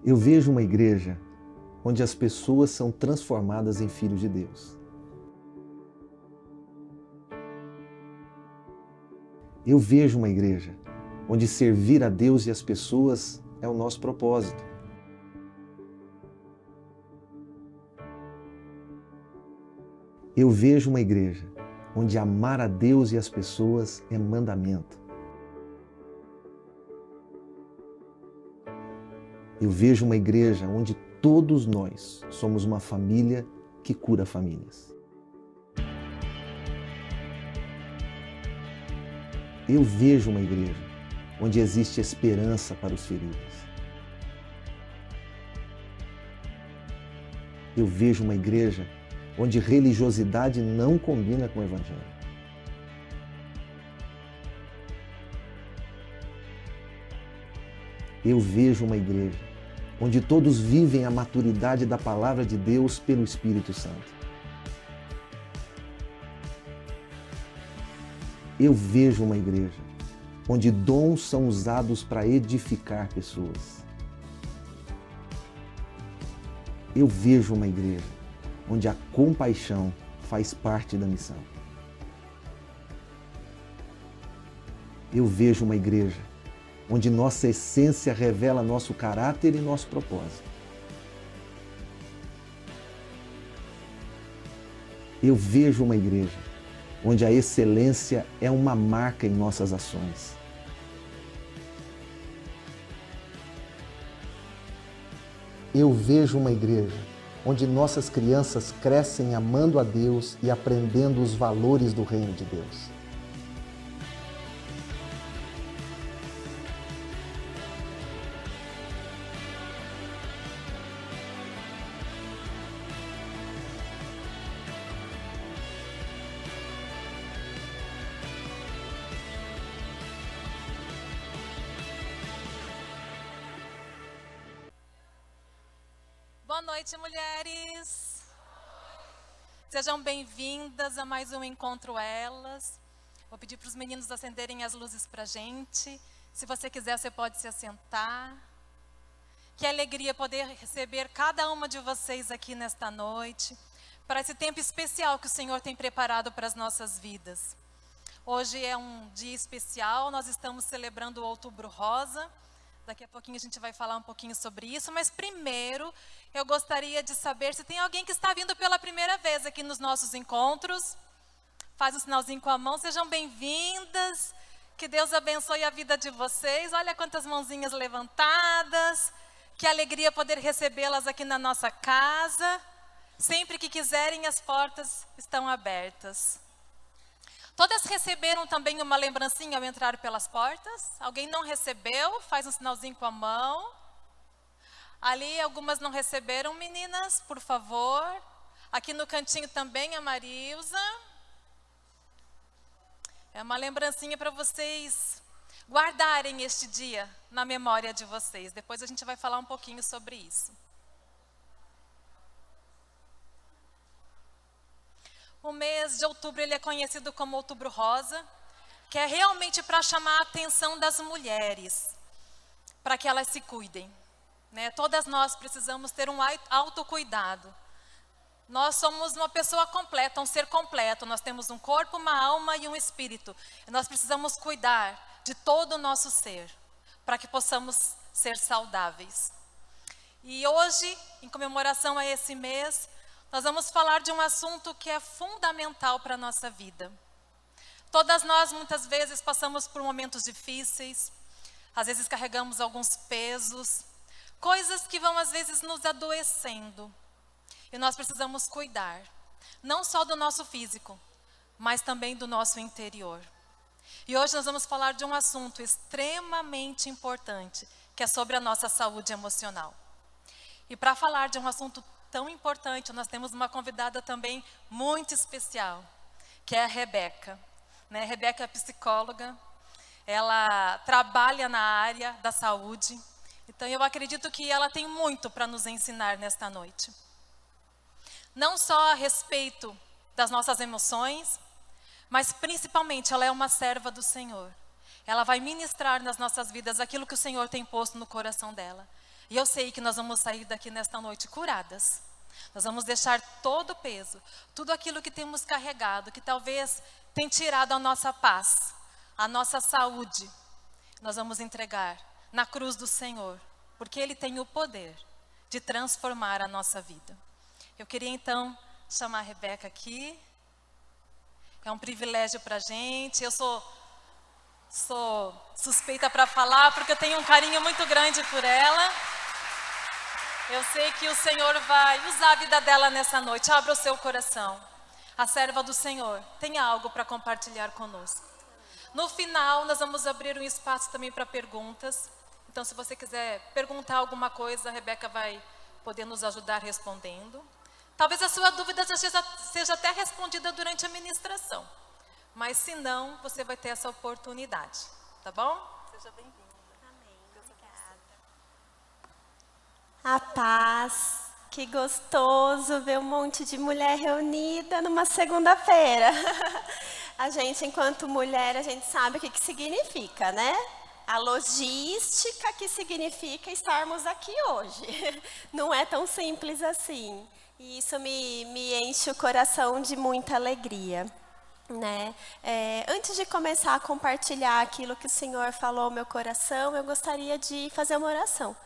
Eu vejo uma igreja onde as pessoas são transformadas em filhos de Deus. Eu vejo uma igreja onde servir a Deus e as pessoas é o nosso propósito. Eu vejo uma igreja onde amar a Deus e as pessoas é mandamento. Eu vejo uma igreja onde todos nós somos uma família que cura famílias. Eu vejo uma igreja onde existe esperança para os feridos. Eu vejo uma igreja onde religiosidade não combina com o Evangelho. Eu vejo uma igreja onde todos vivem a maturidade da Palavra de Deus pelo Espírito Santo. Eu vejo uma igreja onde dons são usados para edificar pessoas. Eu vejo uma igreja onde a compaixão faz parte da missão. Eu vejo uma igreja onde nossa essência revela nosso caráter e nosso propósito. Eu vejo uma igreja onde a excelência é uma marca em nossas ações. Eu vejo uma igreja onde nossas crianças crescem amando a Deus e aprendendo os valores do reino de Deus. Boa noite, mulheres! Sejam bem-vindas a mais um Encontro Elas. Vou pedir para os meninos acenderem as luzes para a gente. Se você quiser, você pode se assentar. Que alegria poder receber cada uma de vocês aqui nesta noite, para esse tempo especial que o Senhor tem preparado para as nossas vidas. Hoje é um dia especial, nós estamos celebrando o Outubro Rosa. Daqui a pouquinho a gente vai falar um pouquinho sobre isso, mas primeiro eu gostaria de saber se tem alguém que está vindo pela primeira vez aqui nos nossos encontros. Faz um sinalzinho com a mão, sejam bem-vindas, que Deus abençoe a vida de vocês. Olha quantas mãozinhas levantadas, que alegria poder recebê-las aqui na nossa casa. Sempre que quiserem, as portas estão abertas. Todas receberam também uma lembrancinha ao entrar pelas portas? Alguém não recebeu? Faz um sinalzinho com a mão. Ali algumas não receberam, meninas, por favor. Aqui no cantinho também a Marilza. É uma lembrancinha para vocês guardarem este dia na memória de vocês. Depois a gente vai falar um pouquinho sobre isso. O mês de outubro ele é conhecido como Outubro Rosa, que é realmente para chamar a atenção das mulheres, para que elas se cuidem. Né? Todas nós precisamos ter um autocuidado. Nós somos uma pessoa completa, um ser completo. Nós temos um corpo, uma alma e um espírito. E nós precisamos cuidar de todo o nosso ser, para que possamos ser saudáveis. E hoje, em comemoração a esse mês, nós vamos falar de um assunto que é fundamental para a nossa vida. Todas nós, muitas vezes, passamos por momentos difíceis, às vezes carregamos alguns pesos, coisas que vão, às vezes, nos adoecendo. E nós precisamos cuidar, não só do nosso físico, mas também do nosso interior. E hoje nós vamos falar de um assunto extremamente importante, que é sobre a nossa saúde emocional. E para falar de um assunto tão importante, nós temos uma convidada também muito especial, que é a Rebeca. Né? A Rebeca é psicóloga, ela trabalha na área da saúde, então eu acredito que ela tem muito para nos ensinar nesta noite. Não só a respeito das nossas emoções, mas principalmente ela é uma serva do Senhor. Ela vai ministrar nas nossas vidas aquilo que o Senhor tem posto no coração dela. E eu sei que nós vamos sair daqui nesta noite curadas. Nós vamos deixar todo o peso, tudo aquilo que temos carregado, que talvez tenha tirado a nossa paz, a nossa saúde. Nós vamos entregar na cruz do Senhor, porque Ele tem o poder de transformar a nossa vida. Eu queria então chamar a Rebeca aqui. É um privilégio para a gente. Eu sou suspeita para falar, porque eu tenho um carinho muito grande por ela. Eu sei que o Senhor vai usar a vida dela nessa noite. Abra o seu coração. A serva do Senhor tem algo para compartilhar conosco. No final, nós vamos abrir um espaço também para perguntas. Então, se você quiser perguntar alguma coisa, a Rebeca vai poder nos ajudar respondendo. Talvez a sua dúvida seja até respondida durante a ministração. Mas se não, você vai ter essa oportunidade. Tá bom? Seja bem-vinda. Amém. Obrigada. A paz. Que gostoso ver um monte de mulher reunida numa segunda-feira. A gente, enquanto mulher, a gente sabe o que significa, né? A logística que significa estarmos aqui hoje. Não é tão simples assim. E isso me enche o coração de muita alegria. Né? Antes de começar a compartilhar aquilo que o Senhor falou ao meu coração, eu gostaria de fazer uma oração,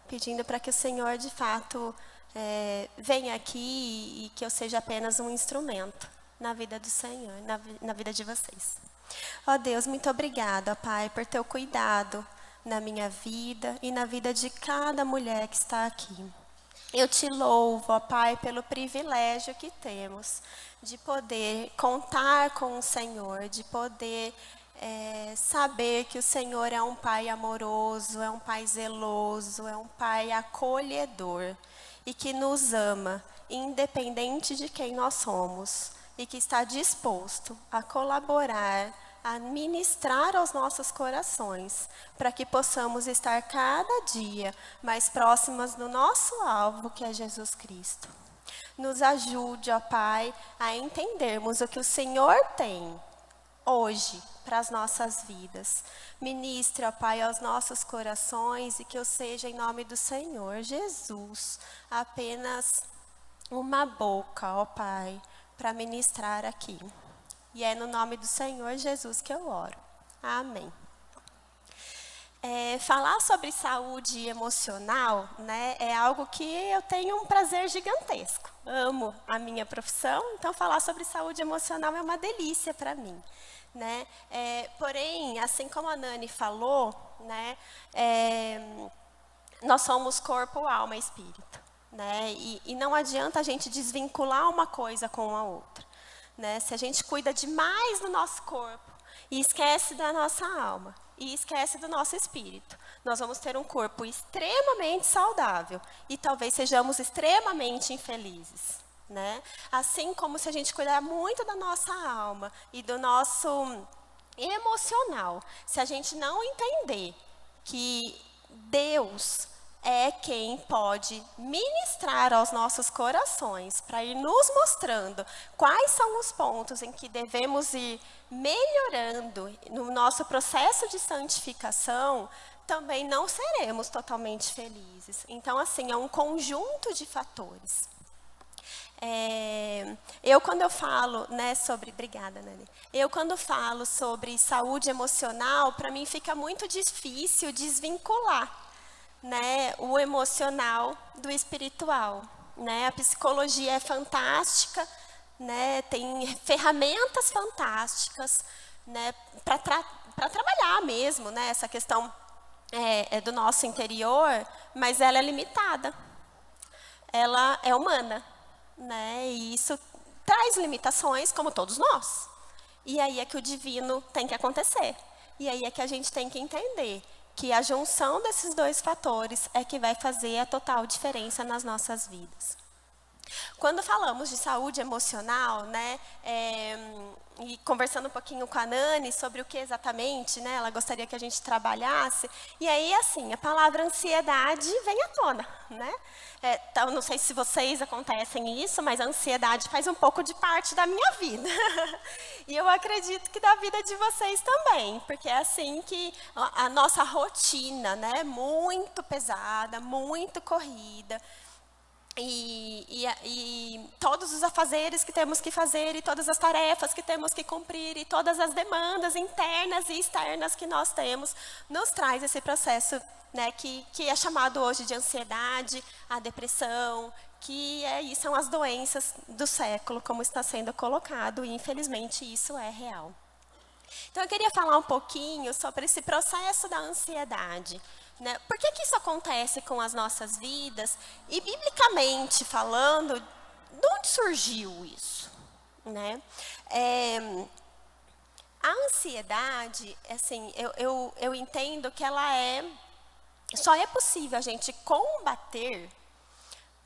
pedindo para que o Senhor, de fato, venha aqui e que eu seja apenas um instrumento na vida do Senhor, na vida de vocês. Ó Deus, muito obrigada, Pai, por teu cuidado na minha vida e na vida de cada mulher que está aqui. Eu te louvo, ó Pai, pelo privilégio que temos de poder contar com o Senhor, de poder saber que o Senhor é um Pai amoroso, é um Pai zeloso, é um Pai acolhedor e que nos ama, independente de quem nós somos, e que está disposto a colaborar, a ministrar aos nossos corações, para que possamos estar cada dia mais próximas do nosso alvo, que é Jesus Cristo. Nos ajude, ó Pai, a entendermos o que o Senhor tem hoje para as nossas vidas. Ministre, ó Pai, aos nossos corações e que eu seja, em nome do Senhor Jesus, apenas uma boca, ó Pai, para ministrar aqui. E é no nome do Senhor Jesus que eu oro. Amém. Falar sobre saúde emocional, né, é algo que eu tenho um prazer gigantesco. Amo a minha profissão, então falar sobre saúde emocional é uma delícia para mim. Né? Porém, assim como a Nani falou, né, nós somos corpo, alma e espírito. Né? E não adianta a gente desvincular uma coisa com a outra. Né? Se a gente cuida demais do nosso corpo e esquece da nossa alma e esquece do nosso espírito, nós vamos ter um corpo extremamente saudável e talvez sejamos extremamente infelizes. Né? Assim como se a gente cuidar muito da nossa alma e do nosso emocional, se a gente não entender que Deus é quem pode ministrar aos nossos corações para ir nos mostrando quais são os pontos em que devemos ir melhorando no nosso processo de santificação, também não seremos totalmente felizes. Então, assim, é um conjunto de fatores. Quando eu falo, né, sobre... Obrigada, Nani. Quando falo sobre saúde emocional, para mim fica muito difícil desvincular, né, o emocional do espiritual. Né? A psicologia é fantástica, né, tem ferramentas fantásticas, né, para trabalhar mesmo, né, essa questão do nosso interior, mas ela é limitada. Ela é humana. Né? E isso traz limitações, como todos nós. E aí é que o divino tem que acontecer. E aí é que a gente tem que entender que a junção desses dois fatores é que vai fazer a total diferença nas nossas vidas. Quando falamos de saúde emocional, né, e conversando um pouquinho com a Nani sobre o que exatamente, né, ela gostaria que a gente trabalhasse, e aí, assim, a palavra ansiedade vem à tona, né? Então, não sei se vocês acontecem isso, mas a ansiedade faz um pouco de parte da minha vida. E eu acredito que da vida de vocês também, porque é assim que a nossa rotina, né, muito pesada, muito corrida, e todos os afazeres que temos que fazer, e todas as tarefas que temos que cumprir, e todas as demandas internas e externas que nós temos, nos traz esse processo, né, que é chamado hoje de ansiedade, a depressão, que são as doenças do século, como está sendo colocado, e infelizmente isso é real. Então eu queria falar um pouquinho sobre esse processo da ansiedade. Né? Por que isso acontece com as nossas vidas? E, biblicamente falando, de onde surgiu isso? Né? A ansiedade, assim, eu entendo que ela só é possível a gente combater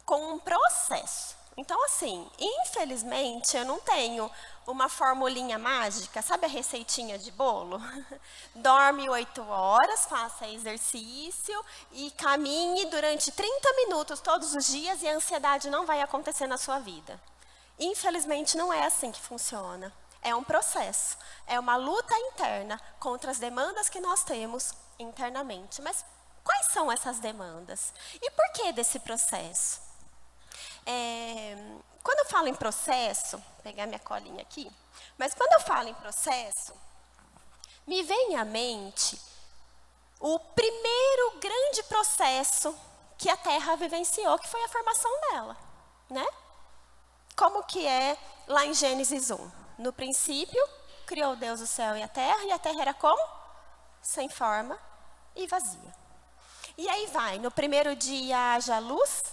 com um processo. Então, assim, infelizmente, eu não tenho uma formulinha mágica, sabe a receitinha de bolo? Dorme 8 horas, faça exercício e caminhe durante 30 minutos todos os dias e a ansiedade não vai acontecer na sua vida. Infelizmente, não é assim que funciona. É um processo, é uma luta interna contra as demandas que nós temos internamente. Mas quais são essas demandas? E por que desse processo? Quando eu falo em processo, vou pegar minha colinha aqui, mas quando eu falo em processo, me vem à mente o primeiro grande processo que a Terra vivenciou, que foi a formação dela, né? Como que é lá em Gênesis 1? No princípio, criou Deus o céu e a terra era como? Sem forma e vazia. E aí vai, no primeiro dia haja luz,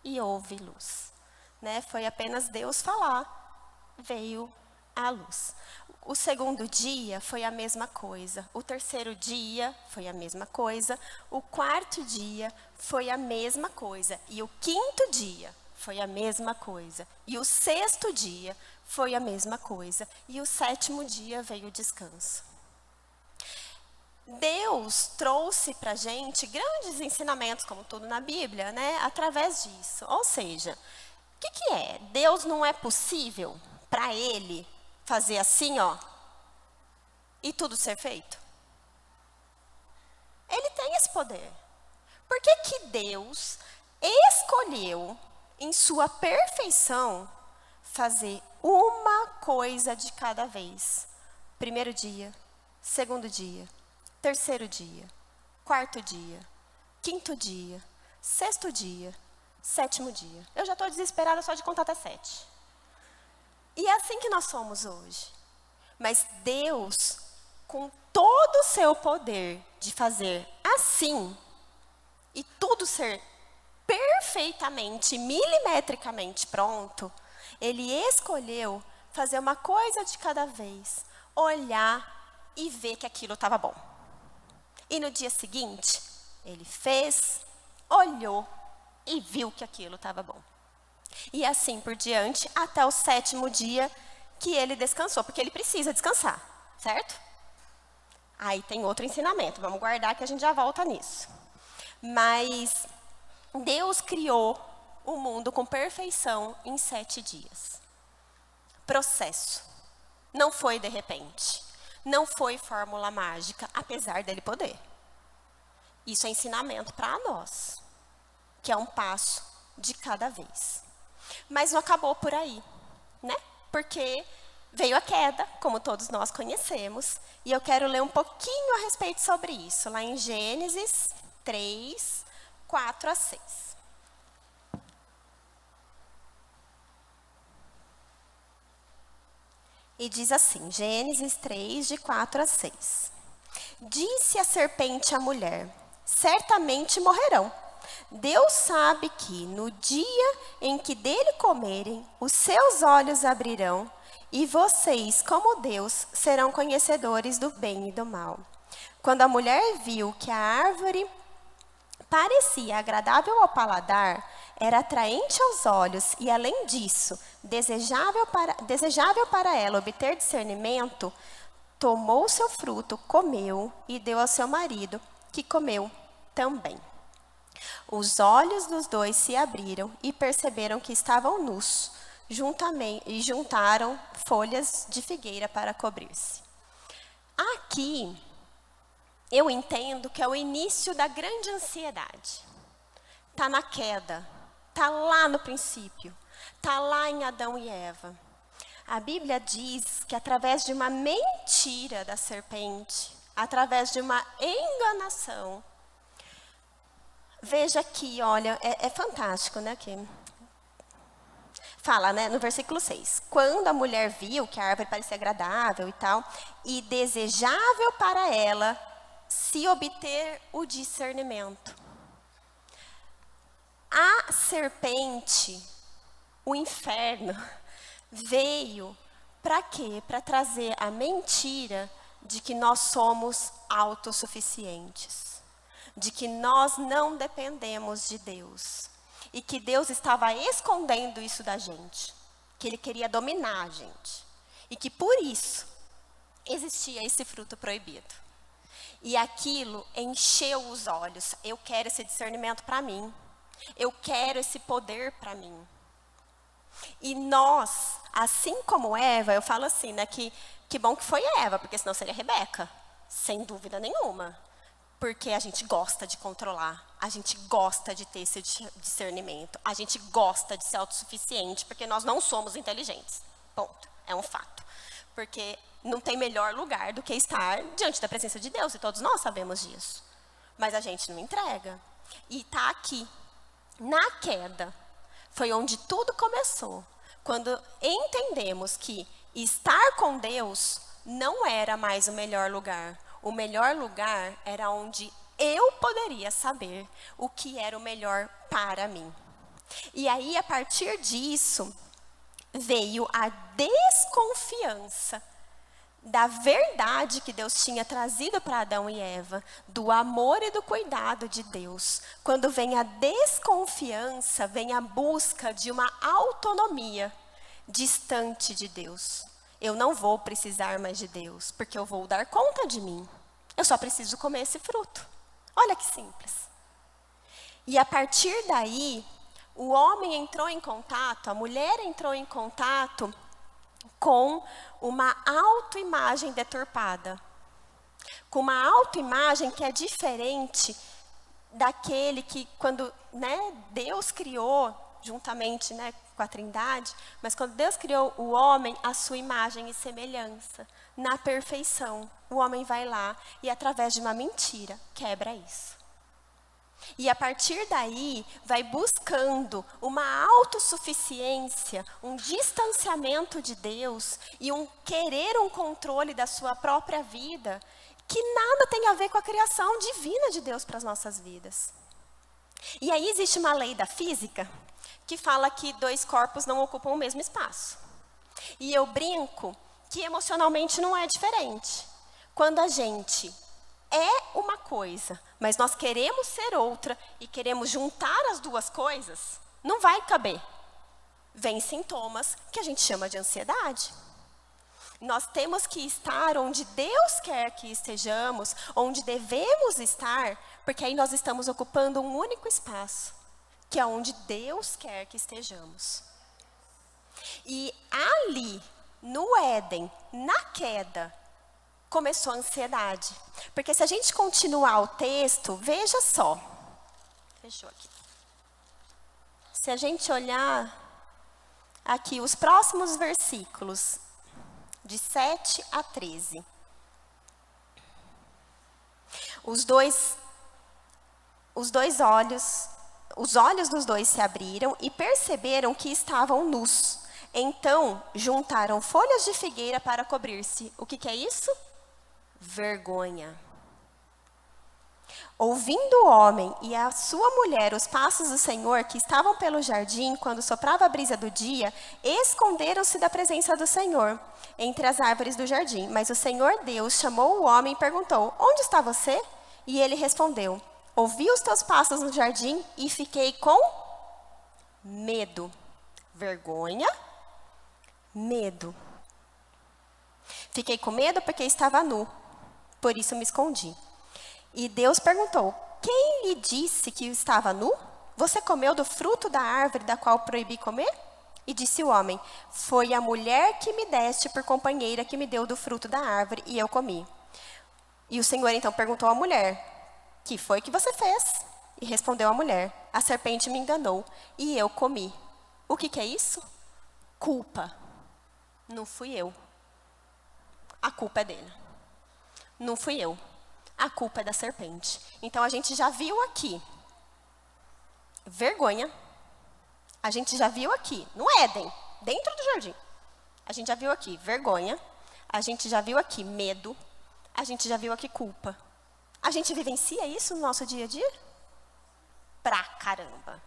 e houve luz. Né? Foi apenas Deus falar, veio a luz. O segundo dia foi a mesma coisa. O terceiro dia foi a mesma coisa. O quarto dia foi a mesma coisa. E o quinto dia foi a mesma coisa. E o sexto dia foi a mesma coisa. E o sétimo dia veio o descanso. Deus trouxe para a gente grandes ensinamentos, como tudo na Bíblia, né, através disso. Ou seja, o que é? Deus não é possível para Ele fazer assim, ó, e tudo ser feito? Ele tem esse poder. Por que Deus escolheu, em sua perfeição, fazer uma coisa de cada vez? Primeiro dia, segundo dia, terceiro dia, quarto dia, quinto dia, sexto dia, sétimo dia. Eu já estou desesperada só de contar até 7. E é assim que nós somos hoje. Mas Deus, com todo o seu poder de fazer assim, e tudo ser perfeitamente, milimetricamente pronto, Ele escolheu fazer uma coisa de cada vez, olhar e ver que aquilo estava bom. E no dia seguinte, Ele fez, olhou e viu que aquilo estava bom. E assim por diante, até o sétimo dia que Ele descansou, porque Ele precisa descansar, certo? Aí tem outro ensinamento, vamos guardar que a gente já volta nisso. Mas Deus criou o mundo com perfeição em 7 dias. Processo. Não foi de repente. Não foi fórmula mágica, apesar dele poder. Isso é ensinamento para nós, que é um passo de cada vez. Mas não acabou por aí, né? Porque veio a queda, como todos nós conhecemos, e eu quero ler um pouquinho a respeito sobre isso, lá em Gênesis 3, 4 a 6. E diz assim, Gênesis 3, de 4 a 6. Disse a serpente à mulher, certamente morrerão. Deus sabe que no dia em que dele comerem, os seus olhos abrirão, e vocês, como Deus, serão conhecedores do bem e do mal. Quando a mulher viu que a árvore parecia agradável ao paladar era atraente aos olhos e, além disso, desejável para ela obter discernimento, tomou o seu fruto, comeu e deu ao seu marido, que comeu também. Os olhos dos dois se abriram e perceberam que estavam nus, e juntaram folhas de figueira para cobrir-se. Aqui, eu entendo que é o início da grande ansiedade. Está na queda, está lá no princípio, está lá em Adão e Eva. A Bíblia diz que através de uma mentira da serpente, através de uma enganação, veja aqui, olha, é fantástico, né? Que fala, né, no versículo 6. Quando a mulher viu que a árvore parecia agradável e tal, e desejável para ela se obter o discernimento. A serpente, o inferno, veio para quê? Para trazer a mentira de que nós somos autossuficientes, de que nós não dependemos de Deus e que Deus estava escondendo isso da gente, que Ele queria dominar a gente e que por isso existia esse fruto proibido. E aquilo encheu os olhos. Eu quero esse discernimento para mim. Eu quero esse poder para mim. E nós, assim como Eva, eu falo assim, né, que bom que foi Eva, porque senão seria Rebeca, sem dúvida nenhuma. Porque a gente gosta de controlar, a gente gosta de ter esse discernimento, a gente gosta de ser autossuficiente, porque nós não somos inteligentes. Ponto. É um fato. Porque não tem melhor lugar do que estar diante da presença de Deus, e todos nós sabemos disso. Mas a gente não entrega. E está aqui, na queda, foi onde tudo começou. Quando entendemos que estar com Deus não era mais o melhor lugar. O melhor lugar era onde eu poderia saber o que era o melhor para mim. E aí, a partir disso, veio a desconfiança da verdade que Deus tinha trazido para Adão e Eva, do amor e do cuidado de Deus. Quando vem a desconfiança, vem a busca de uma autonomia distante de Deus. Eu não vou precisar mais de Deus, porque eu vou dar conta de mim. Eu só preciso comer esse fruto. Olha que simples. E a partir daí, o homem entrou em contato, a mulher entrou em contato com uma autoimagem deturpada. Com uma autoimagem que é diferente daquele que, quando, né, Deus criou, juntamente, né, com a Trindade, mas quando Deus criou o homem, a sua imagem e semelhança, na perfeição, o homem vai lá e, através de uma mentira, quebra isso. E a partir daí, vai buscando uma autossuficiência, um distanciamento de Deus e querer um controle da sua própria vida, que nada tem a ver com a criação divina de Deus para as nossas vidas. E aí existe uma lei da física que fala que dois corpos não ocupam o mesmo espaço. E eu brinco que emocionalmente não é diferente. Quando a gente é uma coisa, mas nós queremos ser outra e queremos juntar as duas coisas, não vai caber. Vem sintomas que a gente chama de ansiedade. Nós temos que estar onde Deus quer que estejamos, onde devemos estar, porque aí nós estamos ocupando um único espaço, que é onde Deus quer que estejamos. E ali, no Éden, na queda, começou a ansiedade. Porque se a gente continuar o texto, veja só. Fechou aqui. Se a gente olhar aqui os próximos versículos, de 7 a 13. Os olhos dos dois se abriram e perceberam que estavam nus. Então, juntaram folhas de figueira para cobrir-se. O que é isso? Vergonha. Ouvindo o homem e a sua mulher os passos do Senhor que estavam pelo jardim, quando soprava a brisa do dia, esconderam-se da presença do Senhor entre as árvores do jardim. Mas o Senhor Deus chamou o homem e perguntou: onde está você? E ele respondeu: ouvi os teus passos no jardim e fiquei com medo. Vergonha, medo. Fiquei com medo porque estava nu, por isso me escondi. E Deus perguntou: quem lhe disse que eu estava nu? Você comeu do fruto da árvore da qual proibi comer? E disse o homem: foi a mulher que me deste por companheira que me deu do fruto da árvore e eu comi. E o Senhor então perguntou à mulher: que foi que você fez? E respondeu a mulher: a serpente me enganou e eu comi. O que é isso? Culpa. Não fui eu. A culpa é dele. Não fui eu. A culpa é da serpente. Então a gente já viu aqui vergonha. A gente já viu aqui no Éden, dentro do jardim. A gente já viu aqui vergonha. A gente já viu aqui medo. A gente já viu aqui culpa. A gente vivencia isso no nosso dia a dia? Pra caramba.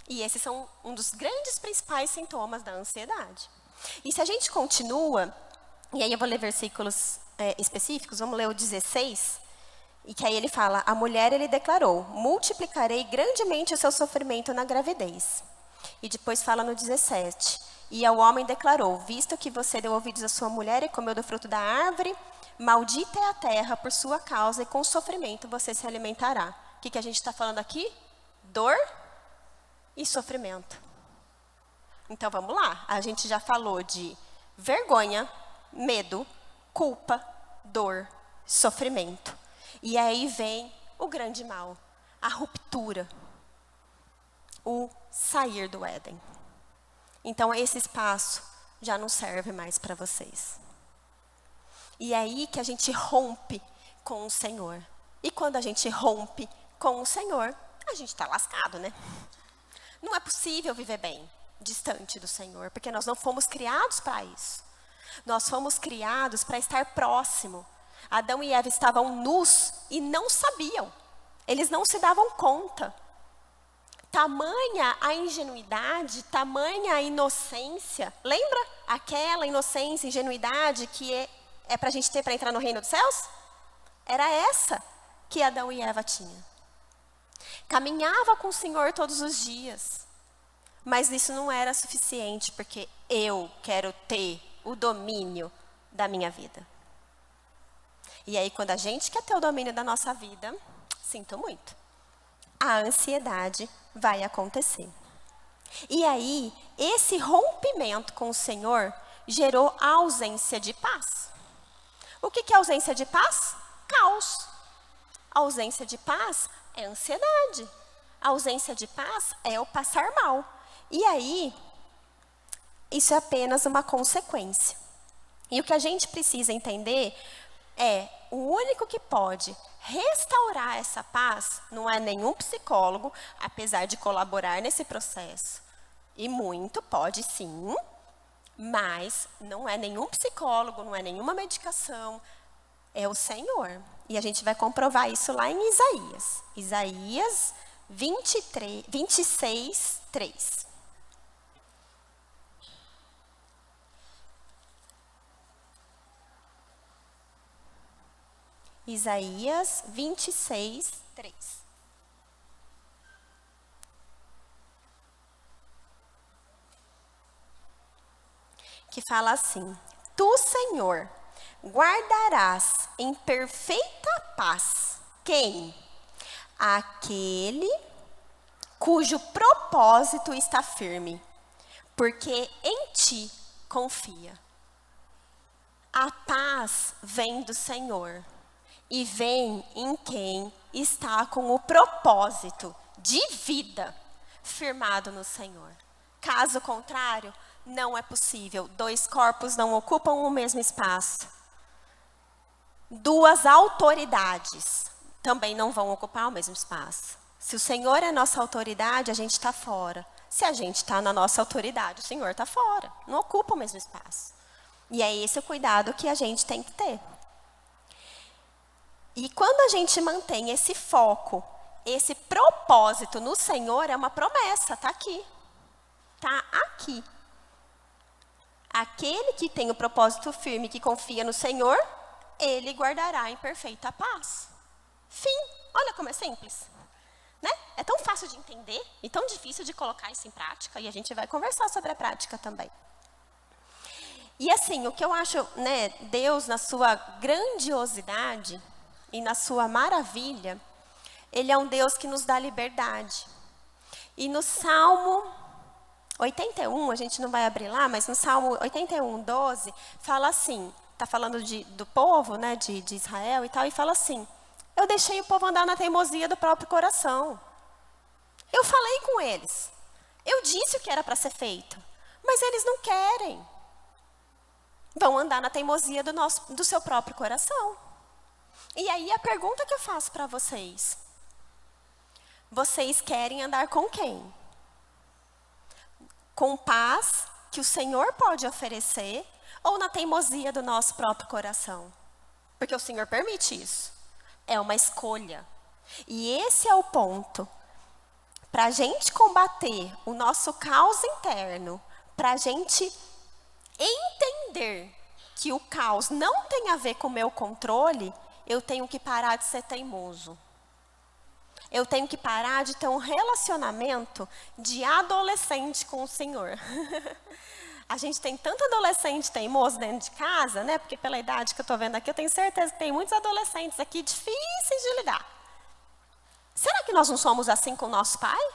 E esses são um dos grandes principais sintomas da ansiedade. E se a gente continua, e aí eu vou ler versículos específicos, vamos ler o 16, e que aí ele fala: a mulher, ele declarou: multiplicarei grandemente o seu sofrimento na gravidez. E depois fala no 17, e ao homem declarou: visto que você deu ouvidos à sua mulher e comeu do fruto da árvore, maldita é a terra por sua causa, e com sofrimento você se alimentará. O que a gente está falando aqui? Dor e sofrimento. Então vamos lá, a gente já falou de vergonha, medo, culpa, dor, sofrimento. E aí vem o grande mal, a ruptura, o sair do Éden. Então esse espaço já não serve mais para vocês. E é aí que a gente rompe com o Senhor. E quando a gente rompe com o Senhor, a gente está lascado, né? Não é possível viver bem distante do Senhor, porque nós não fomos criados para isso. Nós fomos criados para estar próximo. Adão e Eva estavam nus e não sabiam. Eles não se davam conta. Tamanha a ingenuidade, tamanha a inocência. Lembra aquela inocência, ingenuidade que é para a gente ter para entrar no reino dos céus? Era essa que Adão e Eva tinham. Caminhava com o Senhor todos os dias. Mas isso não era suficiente, porque eu quero ter o domínio da minha vida. E aí, quando a gente quer ter o domínio da nossa vida, sinto muito, a ansiedade vai acontecer. E aí, esse rompimento com o Senhor gerou a ausência de paz. O que é ausência de paz? Caos. A ausência de paz é ansiedade. A ausência de paz é o passar mal. E aí, isso é apenas uma consequência. E o que a gente precisa entender é: o único que pode restaurar essa paz não é nenhum psicólogo, apesar de colaborar nesse processo. E muito pode sim, mas não é nenhum psicólogo, não é nenhuma medicação, é o Senhor. E a gente vai comprovar isso lá em Isaías. Isaías 26, 3. Isaías 26, 3. Que fala assim: tu, Senhor, guardarás em perfeita paz quem? Aquele cujo propósito está firme, porque em ti confia. A paz vem do Senhor. E vem em quem está com o propósito de vida firmado no Senhor. Caso contrário, não é possível. Dois corpos não ocupam o mesmo espaço. Duas autoridades também não vão ocupar o mesmo espaço. Se o Senhor é nossa autoridade, a gente está fora. Se a gente está na nossa autoridade, o Senhor está fora. Não ocupa o mesmo espaço. E é esse o cuidado que a gente tem que ter. E quando a gente mantém esse foco, esse propósito no Senhor, é uma promessa, está aqui. Está aqui. Aquele que tem o propósito firme, que confia no Senhor, ele guardará em perfeita paz. Fim. Olha como é simples. né? É tão fácil de entender e tão difícil de colocar isso em prática, e a gente vai conversar sobre a prática também. E assim, o que eu acho, né, Deus na sua grandiosidade e na sua maravilha, Ele é um Deus que nos dá liberdade. E no Salmo 81, a gente não vai abrir lá, mas no Salmo 81, 12, fala assim, está falando do povo, né, de Israel e tal, e fala assim: eu deixei o povo andar na teimosia do próprio coração. Eu falei com eles. Eu disse o que era para ser feito. Mas eles não querem. Vão andar na teimosia do seu próprio coração. E aí a pergunta que eu faço para vocês: vocês querem andar com quem? Com paz que o Senhor pode oferecer, ou na teimosia do nosso próprio coração? Porque o Senhor permite isso. É uma escolha. E esse é o ponto. Para a gente combater o nosso caos interno, para a gente entender que o caos não tem a ver com o meu controle, eu tenho que parar de ser teimoso. Eu tenho que parar de ter um relacionamento de adolescente com o Senhor. A gente tem tanto adolescente teimoso dentro de casa, né? Porque pela idade que eu estou vendo aqui, eu tenho certeza que tem muitos adolescentes aqui difíceis de lidar. Será que nós não somos assim com o nosso pai?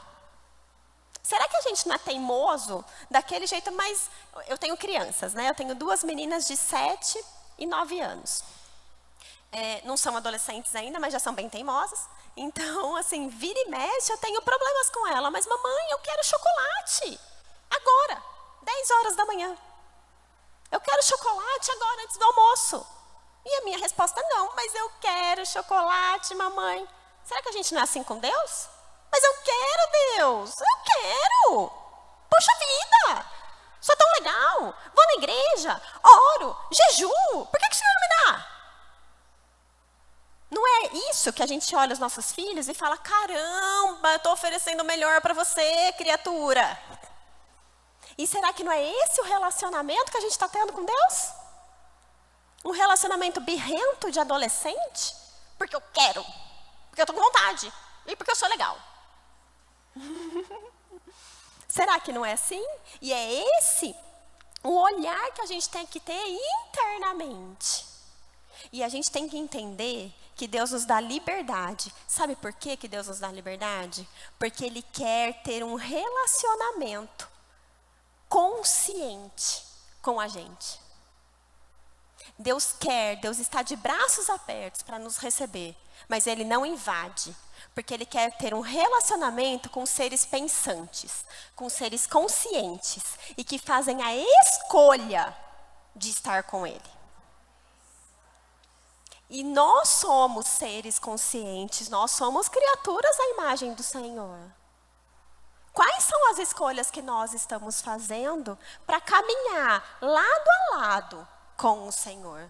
Será que a gente não é teimoso daquele jeito? Mas eu tenho crianças, né? Eu tenho 2 meninas de 7 e 9 anos. Não são adolescentes ainda, mas já são bem teimosas. Então, assim, vira e mexe, eu tenho problemas com ela. Mas, mamãe, eu quero chocolate. Agora, 10 horas da manhã. Eu quero chocolate agora, antes do almoço. E a minha resposta é não, mas eu quero chocolate, mamãe. Será que a gente não é assim com Deus? Mas eu quero, Deus, eu quero. Poxa vida, sou tão legal. Vou na igreja, oro, jejuo. Por que o Senhor não me dá? Não é isso que a gente olha os nossos filhos e fala: caramba, eu estou oferecendo o melhor para você, criatura. E será que não é esse o relacionamento que a gente está tendo com Deus? Um relacionamento birrento de adolescente? Porque eu quero, porque eu estou com vontade e porque eu sou legal. Será que não é assim? E é esse o olhar que a gente tem que ter internamente. E a gente tem que entender que Deus nos dá liberdade. Sabe por que Deus nos dá liberdade? Porque Ele quer ter um relacionamento consciente com a gente. Deus está de braços abertos para nos receber, mas Ele não invade, porque Ele quer ter um relacionamento com seres pensantes, com seres conscientes e que fazem a escolha de estar com Ele. E nós somos seres conscientes, nós somos criaturas à imagem do Senhor. Quais são as escolhas que nós estamos fazendo para caminhar lado a lado com o Senhor?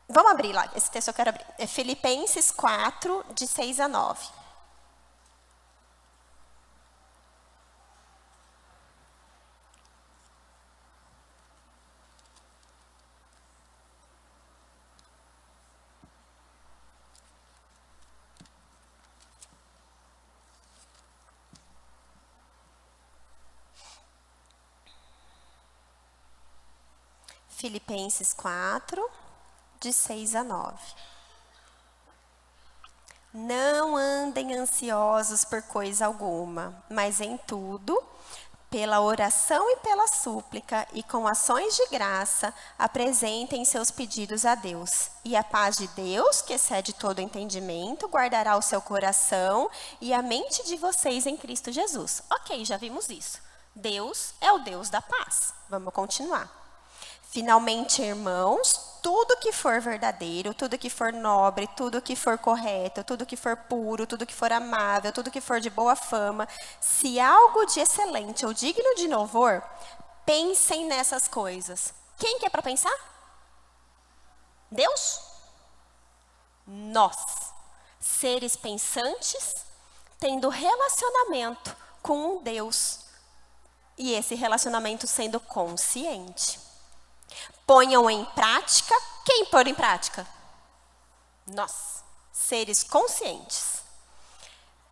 Vamos abrir lá, esse texto eu quero abrir. É Filipenses 4, de 6 a 9. Filipenses 4, de 6 a 9. Não andem ansiosos por coisa alguma, mas em tudo, pela oração e pela súplica, e com ações de graça, apresentem seus pedidos a Deus. E a paz de Deus, que excede todo entendimento, guardará o seu coração e a mente de vocês em Cristo Jesus. Ok, já vimos isso. Deus é o Deus da paz. Vamos continuar. Finalmente, irmãos, tudo que for verdadeiro, tudo que for nobre, tudo que for correto, tudo que for puro, tudo que for amável, tudo que for de boa fama, se algo de excelente ou digno de louvor, pensem nessas coisas. Quem que é para pensar? Deus? Nós, seres pensantes, tendo relacionamento com um Deus, e esse relacionamento sendo consciente. Ponham em prática. Quem pôr em prática? Nós, seres conscientes.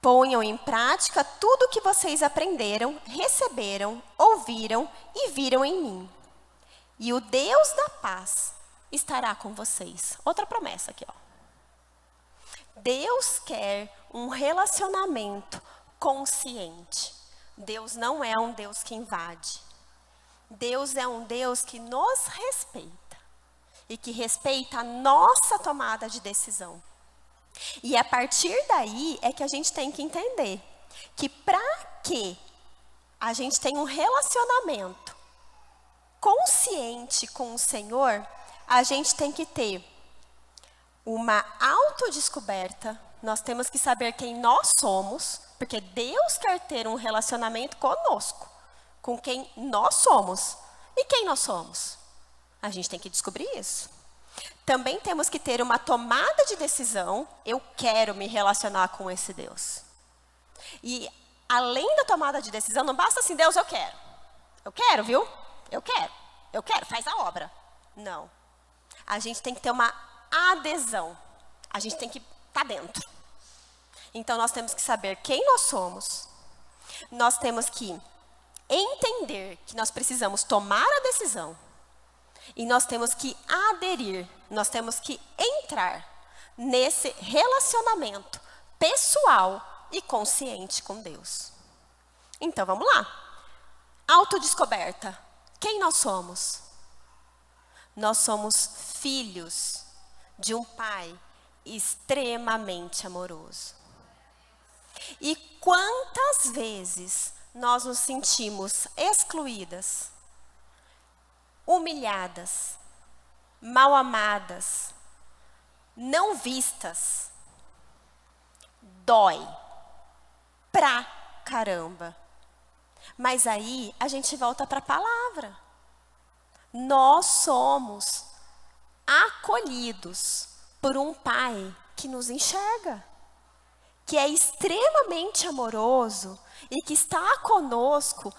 Ponham em prática tudo o que vocês aprenderam, receberam, ouviram e viram em mim. E o Deus da paz estará com vocês. Outra promessa aqui, ó. Deus quer um relacionamento consciente. Deus não é um Deus que invade. Deus é um Deus que nos respeita e que respeita a nossa tomada de decisão. E a partir daí é que a gente tem que entender que para que a gente tenha um relacionamento consciente com o Senhor, a gente tem que ter uma autodescoberta, nós temos que saber quem nós somos, porque Deus quer ter um relacionamento conosco, com quem nós somos. E quem nós somos? A gente tem que descobrir isso. Também temos que ter uma tomada de decisão, eu quero me relacionar com esse Deus. E além da tomada de decisão, não basta assim, Deus, eu quero, viu? Eu quero, faz a obra. Não. A gente tem que ter uma adesão. A gente tem que estar dentro. Então, nós temos que saber quem nós somos. Nós temos que entender que nós precisamos tomar a decisão. E nós temos que aderir. Nós temos que entrar nesse relacionamento pessoal e consciente com Deus. Então, vamos lá. Autodescoberta. Quem nós somos? Nós somos filhos de um Pai extremamente amoroso. E quantas vezes nós nos sentimos excluídas, humilhadas, mal amadas, não vistas? Dói pra caramba. Mas aí a gente volta para a palavra. Nós somos acolhidos por um Pai que nos enxerga, que é extremamente amoroso e que está conosco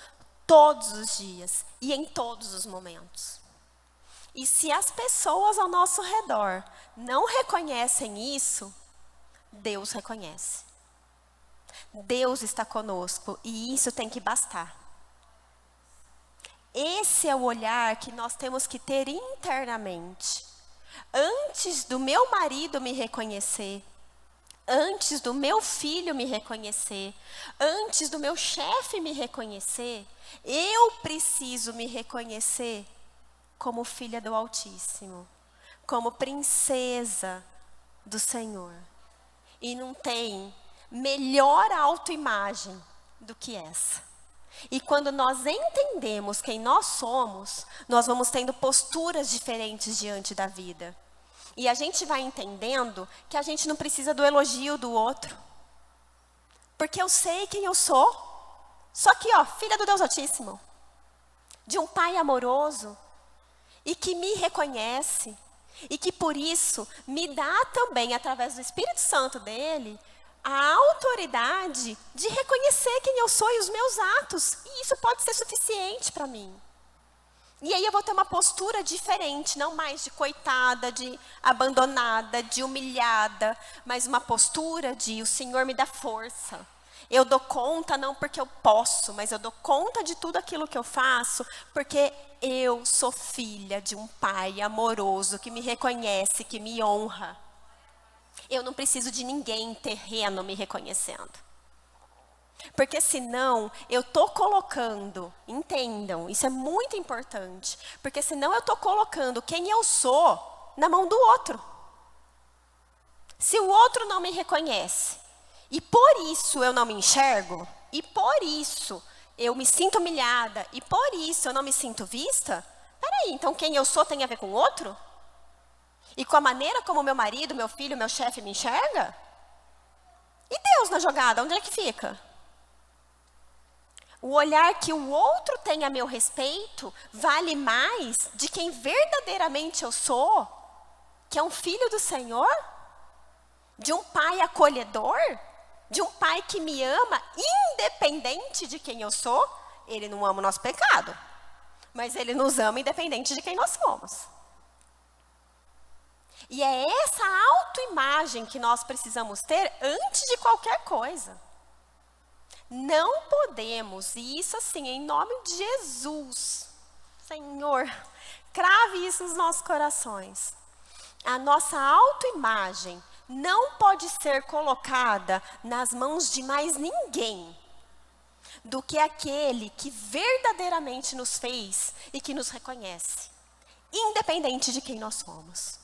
todos os dias e em todos os momentos. E se as pessoas ao nosso redor não reconhecem isso, Deus reconhece. Deus está conosco e isso tem que bastar. Esse é o olhar que nós temos que ter internamente. Antes do meu marido me reconhecer, antes do meu filho me reconhecer, antes do meu chefe me reconhecer, eu preciso me reconhecer como filha do Altíssimo, como princesa do Senhor. E não tem melhor autoimagem do que essa. E quando nós entendemos quem nós somos, nós vamos tendo posturas diferentes diante da vida. E a gente vai entendendo que a gente não precisa do elogio do outro. Porque eu sei quem eu sou. Só que, filha do Deus Altíssimo. De um Pai amoroso. E que me reconhece. E que por isso me dá também, através do Espírito Santo dele, a autoridade de reconhecer quem eu sou e os meus atos. E isso pode ser suficiente para mim. E aí eu vou ter uma postura diferente, não mais de coitada, de abandonada, de humilhada, mas uma postura de o Senhor me dá força. Eu dou conta não porque eu posso, mas eu dou conta de tudo aquilo que eu faço, porque eu sou filha de um Pai amoroso que me reconhece, que me honra. Eu não preciso de ninguém terreno me reconhecendo. Porque senão eu estou colocando, entendam, isso é muito importante. Porque senão eu estou colocando quem eu sou na mão do outro. Se o outro não me reconhece, e por isso eu não me enxergo, e por isso eu me sinto humilhada, e por isso eu não me sinto vista, peraí, então quem eu sou tem a ver com o outro? E com a maneira como meu marido, meu filho, meu chefe me enxerga? E Deus na jogada, onde é que fica? O olhar que o outro tem a meu respeito vale mais de quem verdadeiramente eu sou, que é um filho do Senhor, de um Pai acolhedor, de um Pai que me ama, independente de quem eu sou. Ele não ama o nosso pecado, mas Ele nos ama independente de quem nós somos. E é essa autoimagem que nós precisamos ter antes de qualquer coisa. Não podemos, e isso assim, em nome de Jesus, Senhor, crave isso nos nossos corações. A nossa autoimagem não pode ser colocada nas mãos de mais ninguém do que aquele que verdadeiramente nos fez e que nos reconhece, independente de quem nós somos.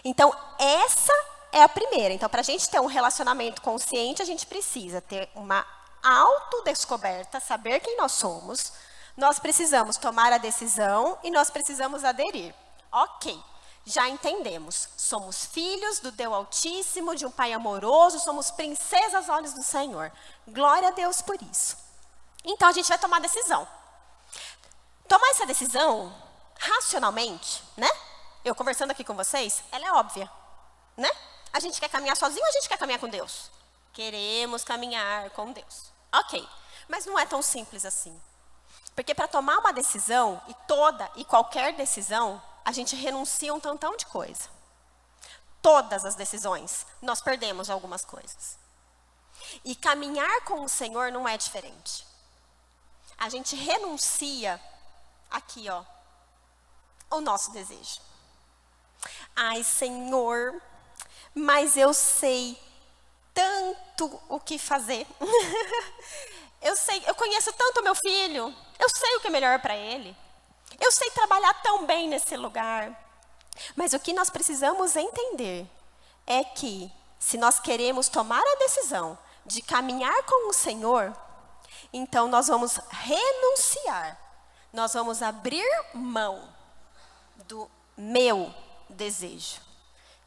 Então, essa é a primeira. Então, para a gente ter um relacionamento consciente, a gente precisa ter uma autodescoberta, saber quem nós somos. Nós precisamos tomar a decisão e nós precisamos aderir. Ok, já entendemos. Somos filhos do Deus Altíssimo, de um Pai amoroso, somos princesas aos olhos do Senhor. Glória a Deus por isso. Então, a gente vai tomar decisão. Tomar essa decisão, racionalmente, né? Eu conversando aqui com vocês, ela é óbvia, né? A gente quer caminhar sozinho ou a gente quer caminhar com Deus? Queremos caminhar com Deus. Ok, mas não é tão simples assim. Porque para tomar uma decisão, e toda e qualquer decisão, a gente renuncia um tantão de coisa. Todas as decisões, nós perdemos algumas coisas. E caminhar com o Senhor não é diferente. A gente renuncia, aqui ó, o nosso desejo. Ai, Senhor, mas eu sei tanto o que fazer. Eu conheço tanto meu filho, eu sei o que é melhor para ele. Eu sei trabalhar tão bem nesse lugar. Mas o que nós precisamos entender é que, se nós queremos tomar a decisão de caminhar com o Senhor, então nós vamos renunciar. Nós vamos abrir mão do meu desejo.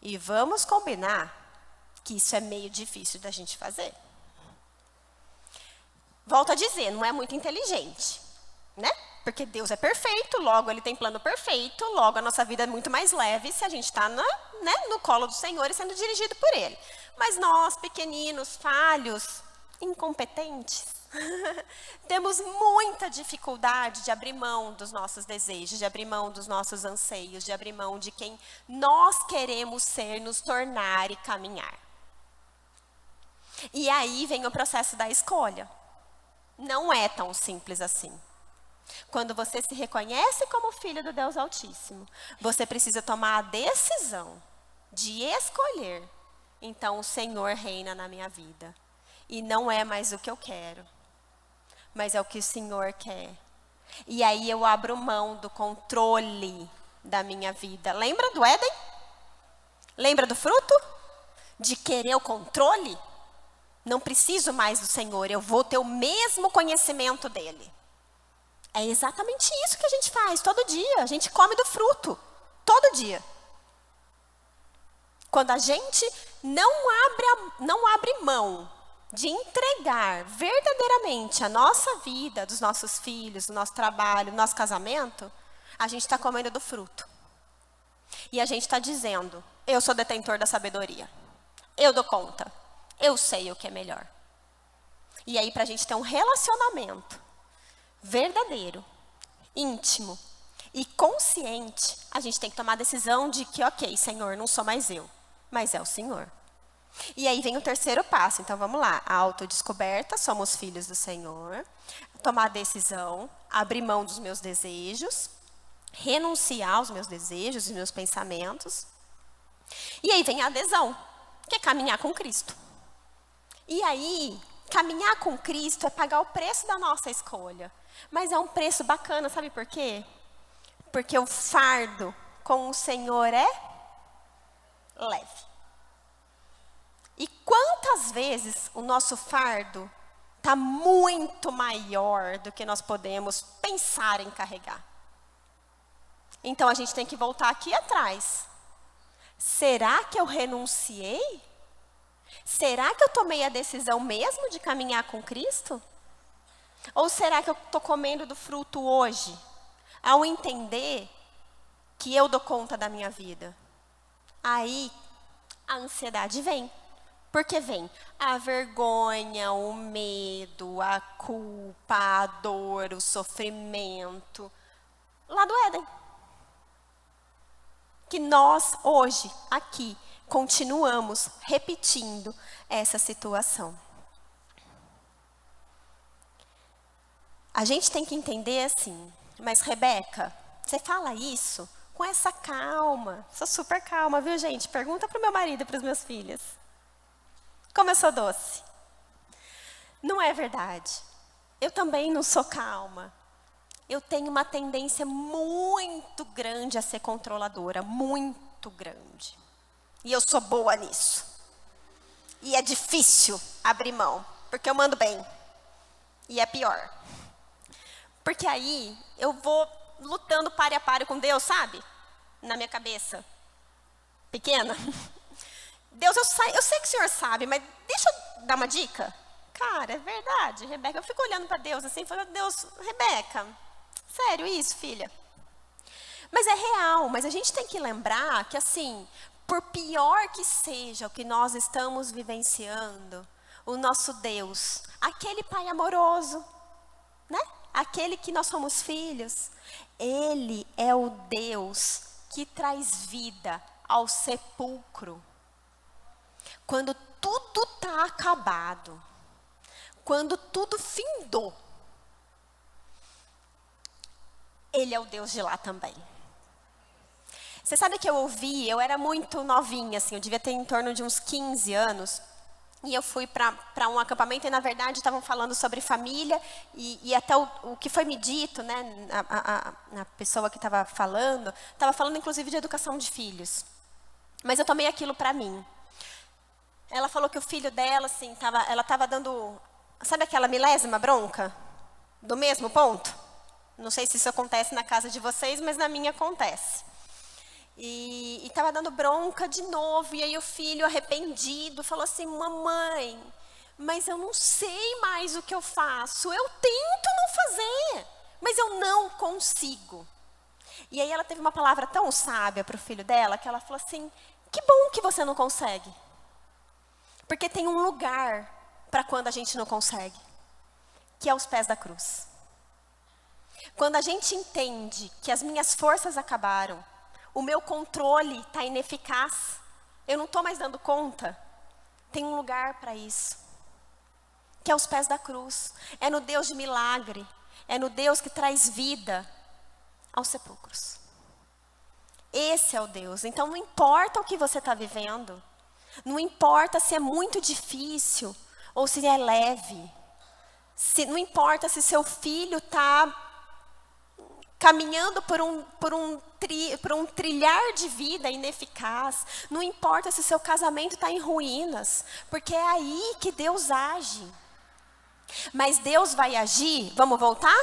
E vamos combinar que isso é meio difícil da gente fazer. Volto a dizer, não é muito inteligente, né? Porque Deus é perfeito, logo Ele tem plano perfeito, logo a nossa vida é muito mais leve se a gente está no colo do Senhor e sendo dirigido por Ele. Mas nós, pequeninos, falhos, incompetentes, temos muita dificuldade de abrir mão dos nossos desejos, de abrir mão dos nossos anseios, de abrir mão de quem nós queremos ser, nos tornar e caminhar. E aí vem o processo da escolha. Não é tão simples assim. Quando você se reconhece como filho do Deus Altíssimo, você precisa tomar a decisão de escolher. Então, o Senhor reina na minha vida. E não é mais o que eu quero, mas é o que o Senhor quer. E aí eu abro mão do controle da minha vida. Lembra do Éden? Lembra do fruto? De querer o controle? Não preciso mais do Senhor, eu vou ter o mesmo conhecimento dEle. É exatamente isso que a gente faz todo dia. A gente come do fruto, todo dia. Quando a gente não abre mão de entregar verdadeiramente a nossa vida, dos nossos filhos, do nosso trabalho, do nosso casamento, a gente está comendo do fruto. E a gente está dizendo, eu sou detentor da sabedoria. Eu dou conta. Eu sei o que é melhor. E aí, para a gente ter um relacionamento verdadeiro, íntimo e consciente, a gente tem que tomar a decisão de que, ok, Senhor, não sou mais eu, mas é o Senhor. E aí vem o terceiro passo. Então, vamos lá. A autodescoberta, somos filhos do Senhor. Tomar a decisão, abrir mão dos meus desejos, renunciar aos meus desejos e meus pensamentos. E aí vem a adesão, que é caminhar com Cristo. E aí, caminhar com Cristo é pagar o preço da nossa escolha. Mas é um preço bacana, sabe por quê? Porque o fardo com o Senhor é leve. E quantas vezes o nosso fardo está muito maior do que nós podemos pensar em carregar? Então, a gente tem que voltar aqui atrás. Será que eu renunciei? Será que eu tomei a decisão mesmo de caminhar com Cristo? Ou será que eu estou comendo do fruto hoje, ao entender que eu dou conta da minha vida? Aí, a ansiedade vem. Porque vem a vergonha, o medo, a culpa, a dor, o sofrimento. Lá do Éden. que nós hoje, aqui, continuamos repetindo essa situação. A gente tem que entender assim, mas Rebeca, você fala isso com essa calma, sou super calma, viu gente? Pergunta para o meu marido e para os meus filhos. Como eu sou doce. Não é verdade. Eu também não sou calma. Eu tenho uma tendência muito grande a ser controladora, muito grande. E eu sou boa nisso. E é difícil abrir mão, porque eu mando bem. E é pior. Porque aí eu vou lutando pare a pare com Deus, sabe? Na minha cabeça. Pequena. Deus, eu sei que o Senhor sabe, mas deixa eu dar uma dica. Cara, é verdade, Rebeca. Eu fico olhando para Deus assim, falando, Deus, Rebeca, sério isso, filha? Mas é real, mas a gente tem que lembrar que assim, por pior que seja o que nós estamos vivenciando, o nosso Deus, aquele Pai amoroso, né? Aquele que nós somos filhos, Ele é o Deus que traz vida ao sepulcro. Quando tudo está acabado, quando tudo findou, Ele é o Deus de lá também. Você sabe que eu ouvi, eu era muito novinha, assim, eu devia ter em torno de uns 15 anos, e eu fui para um acampamento e, na verdade, estavam falando sobre família, e até o que foi me dito, né, a pessoa que estava falando inclusive de educação de filhos. Mas eu tomei aquilo para mim. Ela falou que o filho dela, assim, ela estava dando, sabe aquela milésima bronca? Do mesmo ponto? Não sei se isso acontece na casa de vocês, mas na minha acontece. E estava dando bronca de novo, e aí o filho arrependido falou assim, mamãe, mas eu não sei mais o que eu faço, eu tento não fazer, mas eu não consigo. E aí ela teve uma palavra tão sábia para o filho dela, que ela falou assim, que bom que você não consegue. Porque tem um lugar para quando a gente não consegue, que é os pés da cruz. Quando a gente entende que as minhas forças acabaram, o meu controle está ineficaz, eu não estou mais dando conta, tem um lugar para isso, que é os pés da cruz. É no Deus de milagre, é no Deus que traz vida aos sepulcros. Esse é o Deus. Então não importa o que você está vivendo, não importa se é muito difícil ou se é leve, não importa se seu filho está caminhando por um trilhar de vida ineficaz, não importa se seu casamento está em ruínas, porque é aí que Deus age. Mas Deus vai agir, vamos voltar?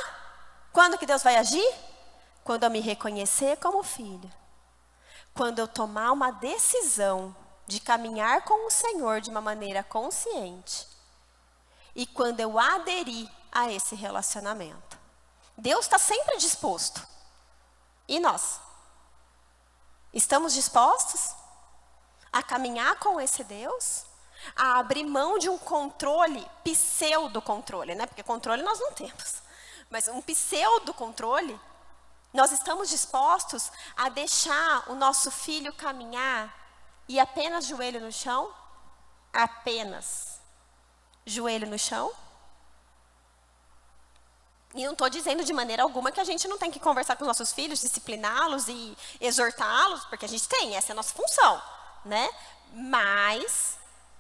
Quando que Deus vai agir? Quando eu me reconhecer como filho. Quando eu tomar uma decisão de caminhar com o Senhor de uma maneira consciente. E quando eu aderir a esse relacionamento. Deus está sempre disposto. E nós? Estamos dispostos a caminhar com esse Deus? A abrir mão de um controle, pseudo-controle, né? Porque controle nós não temos. Mas um pseudo-controle, nós estamos dispostos a deixar o nosso filho caminhar e apenas joelho no chão? Apenas joelho no chão? E não estou dizendo de maneira alguma que a gente não tem que conversar com os nossos filhos, discipliná-los e exortá-los, porque a gente tem, essa é a nossa função, né? Mas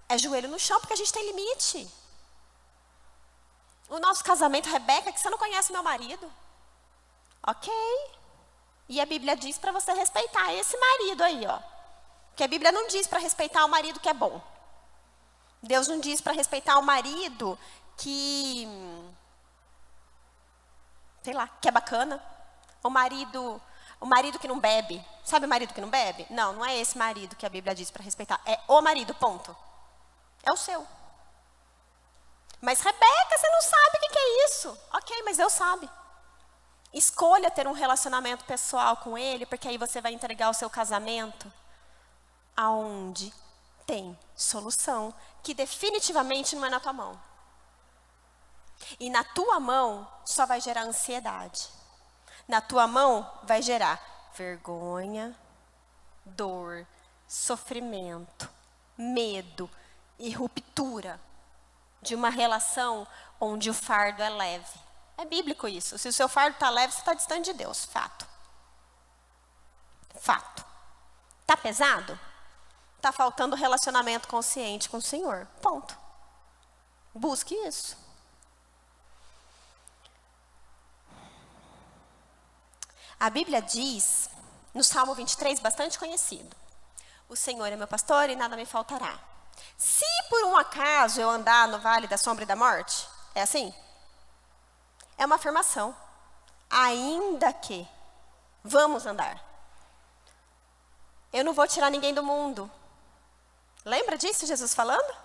é joelho no chão, porque a gente tem limite. O nosso casamento, Rebeca, que você não conhece meu marido. Ok. E a Bíblia diz para você respeitar esse marido aí, ó. Porque a Bíblia não diz para respeitar o marido que é bom. Deus não diz para respeitar o marido que... sei lá, que é bacana. O marido que não bebe. Sabe o marido que não bebe? Não, não é esse marido que a Bíblia diz para respeitar. É o marido, ponto. É o seu. Mas Rebeca, você não sabe o que é isso. Ok, mas Deus sabe. Escolha ter um relacionamento pessoal com Ele, porque aí você vai entregar o seu casamento aonde tem solução, que definitivamente não é na tua mão. E na tua mão só vai gerar ansiedade. Na tua mão vai gerar vergonha, dor, sofrimento, medo e ruptura de uma relação onde o fardo é leve. É bíblico isso. Se o seu fardo está leve, você está distante de Deus. Fato. Fato. Está pesado? Está faltando relacionamento consciente com o Senhor. Ponto. Busque isso. A Bíblia diz, no Salmo 23, bastante conhecido: o Senhor é meu pastor e nada me faltará. Se por um acaso eu andar no vale da sombra e da morte, é assim? É uma afirmação. Ainda que vamos andar. Eu não vou tirar ninguém do mundo. Lembra disso, Jesus falando?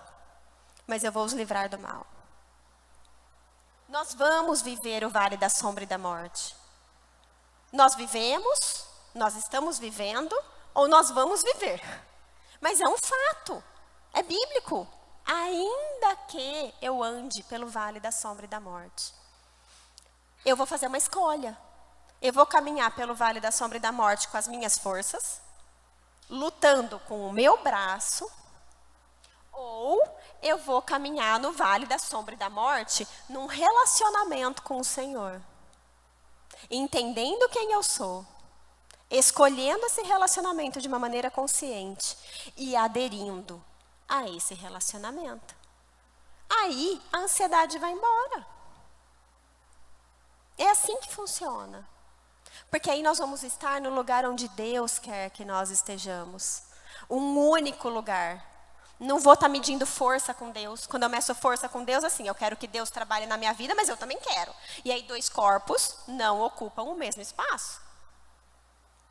Mas eu vou os livrar do mal. Nós vamos viver o vale da sombra e da morte. Nós vivemos, nós estamos vivendo, ou nós vamos viver. Mas é um fato, é bíblico. Ainda que eu ande pelo vale da sombra e da morte. Eu vou fazer uma escolha. Eu vou caminhar pelo vale da sombra e da morte com as minhas forças, lutando com o meu braço, ou eu vou caminhar no vale da sombra e da morte num relacionamento com o Senhor. Entendendo quem eu sou, escolhendo esse relacionamento de uma maneira consciente e aderindo a esse relacionamento. Aí a ansiedade vai embora. É assim que funciona. Porque aí nós vamos estar no lugar onde Deus quer que nós estejamos. Um único lugar. Não vou estar medindo força com Deus. Quando eu meço força com Deus, assim, eu quero que Deus trabalhe na minha vida, mas eu também quero. E aí 2 corpos não ocupam o mesmo espaço.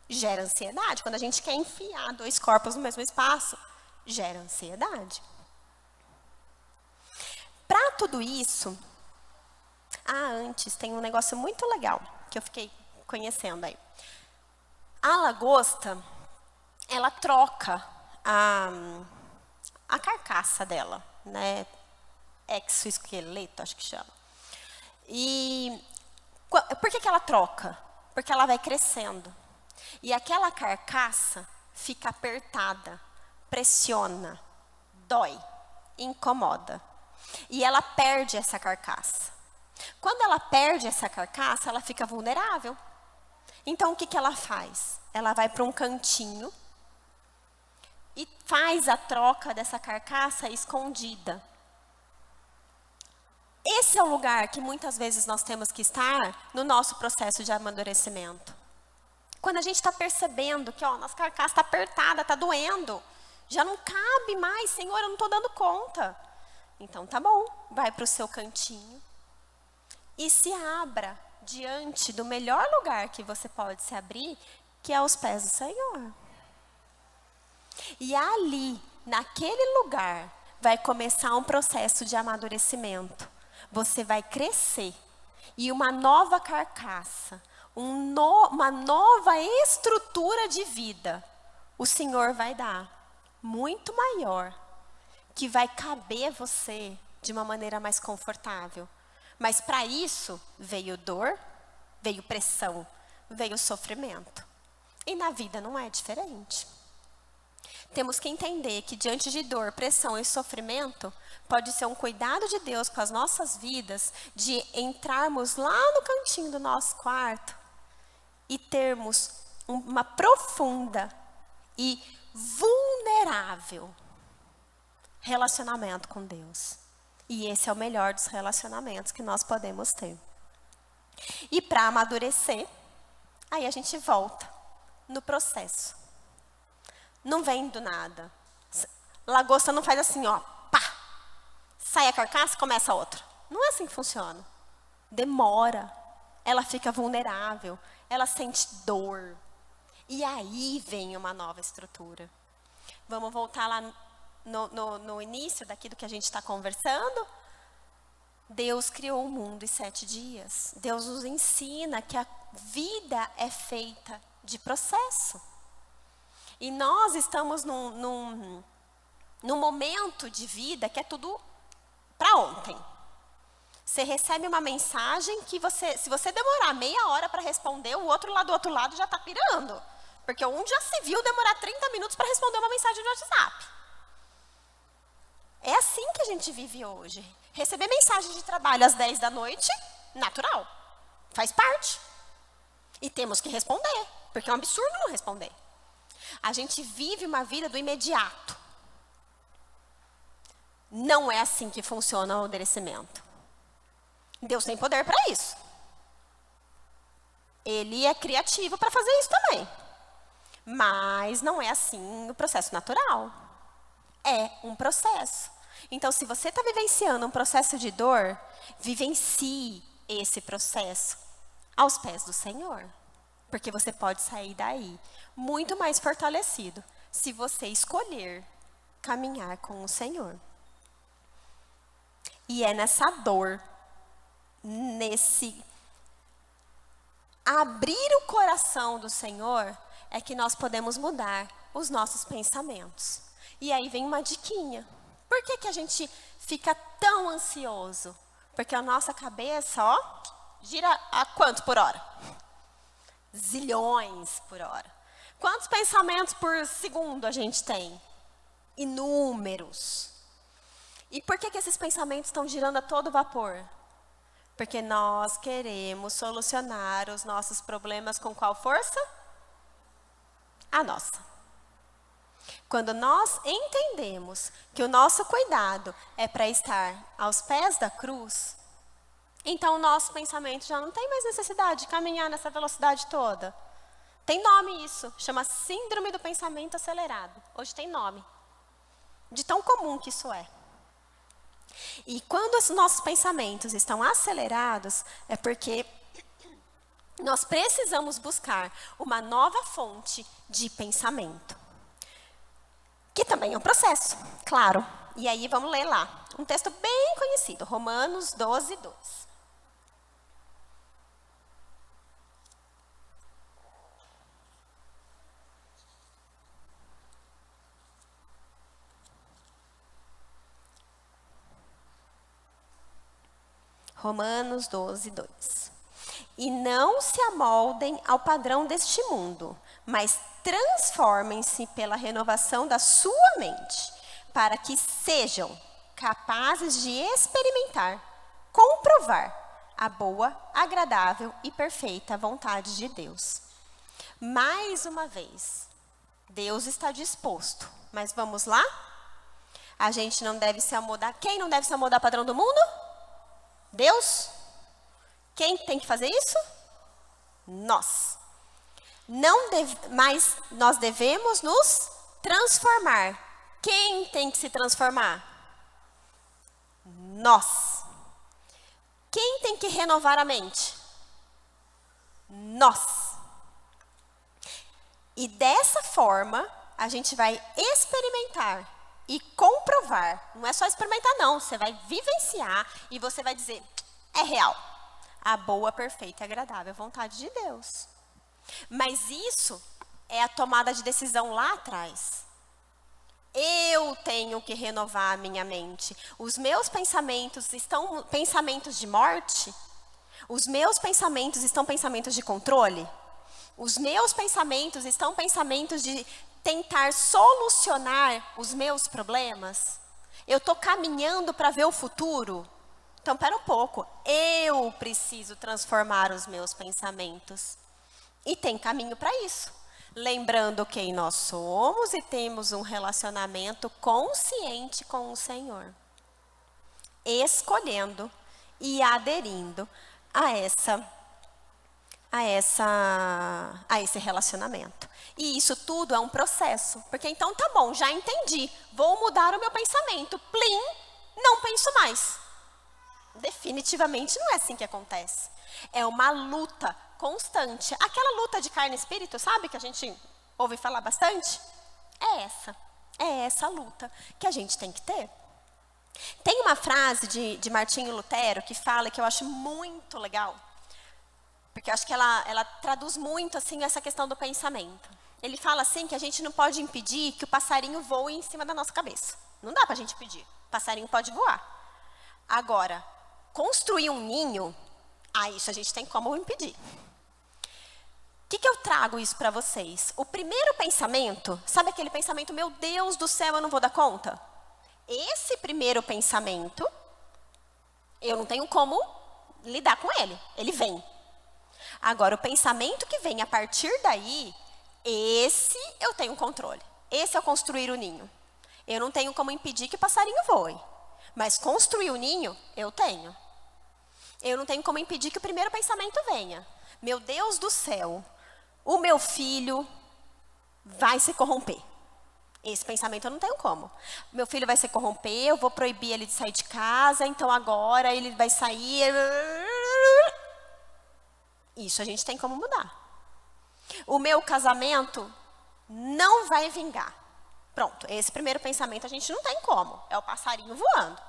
Gera ansiedade. Quando a gente quer enfiar 2 corpos no mesmo espaço, gera ansiedade. Para tudo isso, antes tem um negócio muito legal que eu fiquei conhecendo aí. A lagosta, ela troca a carcaça dela, né? Exoesqueleto, acho que chama. E por que ela troca? Porque ela vai crescendo. E aquela carcaça fica apertada, pressiona, dói, incomoda. E ela perde essa carcaça. Quando ela perde essa carcaça, ela fica vulnerável. Então, o que ela faz? Ela vai para um cantinho e faz a troca dessa carcaça escondida. Esse é o lugar que muitas vezes nós temos que estar no nosso processo de amadurecimento. Quando a gente está percebendo que nossa carcaça está apertada, está doendo, já não cabe mais, Senhor, eu não estou dando conta. Então tá bom, vai para o seu cantinho e se abra diante do melhor lugar que você pode se abrir, que é aos pés do Senhor. E ali, naquele lugar, vai começar um processo de amadurecimento. Você vai crescer e uma nova carcaça, uma nova estrutura de vida, o Senhor vai dar, muito maior, que vai caber você de uma maneira mais confortável. Mas para isso, veio dor, veio pressão, veio sofrimento. E na vida não é diferente. Temos que entender que diante de dor, pressão e sofrimento, pode ser um cuidado de Deus com as nossas vidas, de entrarmos lá no cantinho do nosso quarto e termos uma profunda e vulnerável relacionamento com Deus. E esse é o melhor dos relacionamentos que nós podemos ter. E para amadurecer, aí a gente volta no processo. Não vem do nada. Lagosta não faz assim, pá. Sai a carcaça e começa a outra. Não é assim que funciona. Demora. Ela fica vulnerável. Ela sente dor. E aí vem uma nova estrutura. Vamos voltar lá no início daqui do que a gente está conversando. Deus criou o mundo em 7 dias. Deus nos ensina que a vida é feita de processo. E nós estamos num momento de vida que é tudo para ontem. Você recebe uma mensagem que se você demorar meia hora para responder, o outro lá do outro lado já está pirando. Porque onde já se viu demorar 30 minutos para responder uma mensagem no WhatsApp? É assim que a gente vive hoje. Receber mensagem de trabalho às 10 da noite, natural. Faz parte. E temos que responder, porque é um absurdo não responder. A gente vive uma vida do imediato. Não é assim que funciona o endereçamento. Deus tem poder para isso. Ele é criativo para fazer isso também. Mas não é assim o processo natural. É um processo. Então, se você está vivenciando um processo de dor, vivencie esse processo aos pés do Senhor. Porque você pode sair daí muito mais fortalecido se você escolher caminhar com o Senhor. E é nessa dor, nesse abrir o coração do Senhor, é que nós podemos mudar os nossos pensamentos. E aí vem uma diquinha. Por que a gente fica tão ansioso? Porque a nossa cabeça, ó, gira a quanto por hora? Zilhões por hora. Quantos pensamentos por segundo a gente tem? Inúmeros. E por que esses pensamentos estão girando a todo vapor? Porque nós queremos solucionar os nossos problemas com qual força? A nossa. Quando nós entendemos que o nosso cuidado é para estar aos pés da cruz, então o nosso pensamento já não tem mais necessidade de caminhar nessa velocidade toda. Tem nome isso, chama síndrome do pensamento acelerado. Hoje tem nome, de tão comum que isso é. E quando os nossos pensamentos estão acelerados, é porque nós precisamos buscar uma nova fonte de pensamento. Que também é um processo, claro. E aí vamos ler lá, um texto bem conhecido, Romanos 12, 2. Romanos 12, 2. E não se amoldem ao padrão deste mundo, mas transformem-se pela renovação da sua mente, para que sejam capazes de experimentar, comprovar a boa, agradável e perfeita vontade de Deus. Mais uma vez, Deus está disposto, mas vamos lá? A gente não deve se amoldar. Quem não deve se amoldar ao padrão do mundo? Deus? Quem tem que fazer isso? Nós. Mas nós devemos nos transformar. Quem tem que se transformar? Nós. Quem tem que renovar a mente? Nós. E dessa forma, a gente vai experimentar e comprovar. Não é só experimentar, não. Você vai vivenciar e você vai dizer, é real. A boa, perfeita e agradável vontade de Deus. Mas isso é a tomada de decisão lá atrás. Eu tenho que renovar a minha mente. Os meus pensamentos estão pensamentos de morte? Os meus pensamentos estão pensamentos de controle? Os meus pensamentos estão pensamentos de tentar solucionar os meus problemas? Eu estou caminhando para ver o futuro? Então, pera um pouco. Eu preciso transformar os meus pensamentos. E tem caminho para isso. Lembrando quem nós somos e temos um relacionamento consciente com o Senhor. Escolhendo e aderindo a esse relacionamento. E isso tudo é um processo. Porque então tá bom, já entendi. Vou mudar o meu pensamento. Plim, não penso mais. Definitivamente não é assim que acontece. É uma luta constante. Aquela luta de carne e espírito, sabe? Que a gente ouve falar bastante. É essa luta que a gente tem que ter. Tem uma frase de Martinho Lutero que fala, que eu acho muito legal. Porque eu acho que ela traduz muito assim essa questão do pensamento. Ele fala assim que a gente não pode impedir que o passarinho voe em cima da nossa cabeça. Não dá pra gente impedir. O passarinho pode voar. Agora, construir um ninho, isso a gente tem como impedir. que eu trago isso para vocês? O primeiro pensamento, sabe aquele pensamento, meu Deus do céu, eu não vou dar conta? Esse primeiro pensamento, eu não tenho como lidar com ele, ele vem. Agora, o pensamento que vem a partir daí, esse eu tenho controle. Esse é o construir o ninho. Eu não tenho como impedir que o passarinho voe, mas construir o ninho, eu tenho. Eu não tenho como impedir que o primeiro pensamento venha. Meu Deus do céu, o meu filho vai se corromper. Esse pensamento eu não tenho como. Meu filho vai se corromper, eu vou proibir ele de sair de casa, então agora ele vai sair. Isso a gente tem como mudar. O meu casamento não vai vingar. Pronto, esse primeiro pensamento a gente não tem como. É o passarinho voando.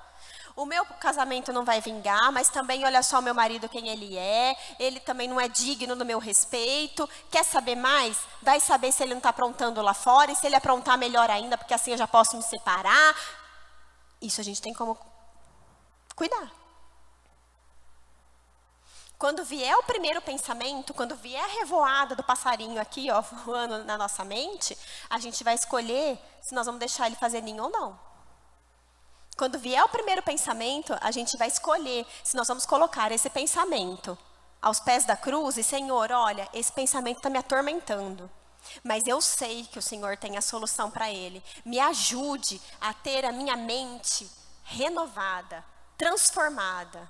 O meu casamento não vai vingar, mas também olha só o meu marido quem ele também não é digno do meu respeito. Quer saber mais? Vai saber se ele não está aprontando lá fora, e se ele aprontar melhor ainda, porque assim eu já posso me separar. Isso a gente tem como cuidar. Quando vier o primeiro pensamento, quando vier a revoada do passarinho aqui, ó, voando na nossa mente, a gente vai escolher se nós vamos deixar ele fazer ninho ou não. Quando vier o primeiro pensamento, a gente vai escolher se nós vamos colocar esse pensamento aos pés da cruz e, Senhor, olha, esse pensamento está me atormentando, mas eu sei que o Senhor tem a solução para ele. Me ajude a ter a minha mente renovada, transformada.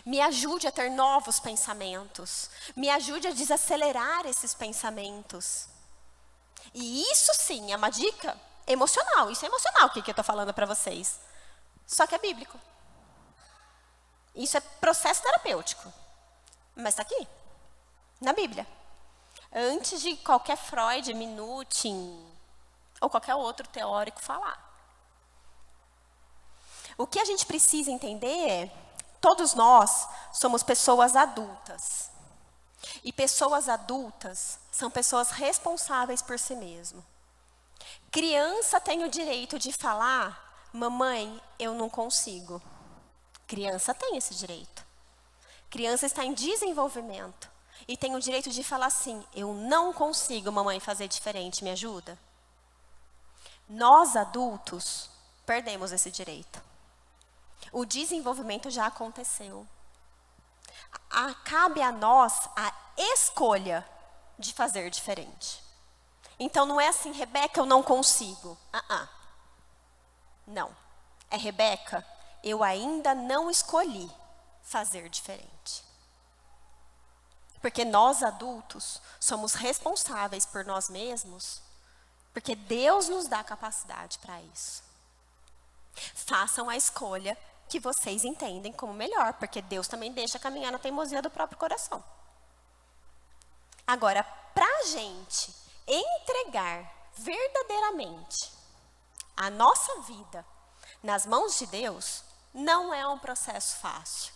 Me ajude a ter novos pensamentos. Me ajude a desacelerar esses pensamentos. E isso sim é uma dica emocional. Isso é emocional o que eu estou falando para vocês. Só que é bíblico. Isso é processo terapêutico. Mas está aqui, na Bíblia. Antes de qualquer Freud, Minutin ou qualquer outro teórico falar. O que a gente precisa entender é, todos nós somos pessoas adultas. E pessoas adultas são pessoas responsáveis por si mesmas. Criança tem o direito de falar, mamãe, eu não consigo. Criança tem esse direito. Criança está em desenvolvimento e tem o direito de falar assim, eu não consigo, mamãe, fazer diferente, me ajuda? Nós, adultos, perdemos esse direito. O desenvolvimento já aconteceu. Cabe a nós a escolha de fazer diferente. Então, não é assim, Rebeca, eu não consigo. Não. É, Rebeca, eu ainda não escolhi fazer diferente. Porque nós, adultos, somos responsáveis por nós mesmos, porque Deus nos dá capacidade para isso. Façam a escolha que vocês entendem como melhor, porque Deus também deixa caminhar na teimosia do próprio coração. Agora, para a gente entregar verdadeiramente a nossa vida nas mãos de Deus, não é um processo fácil.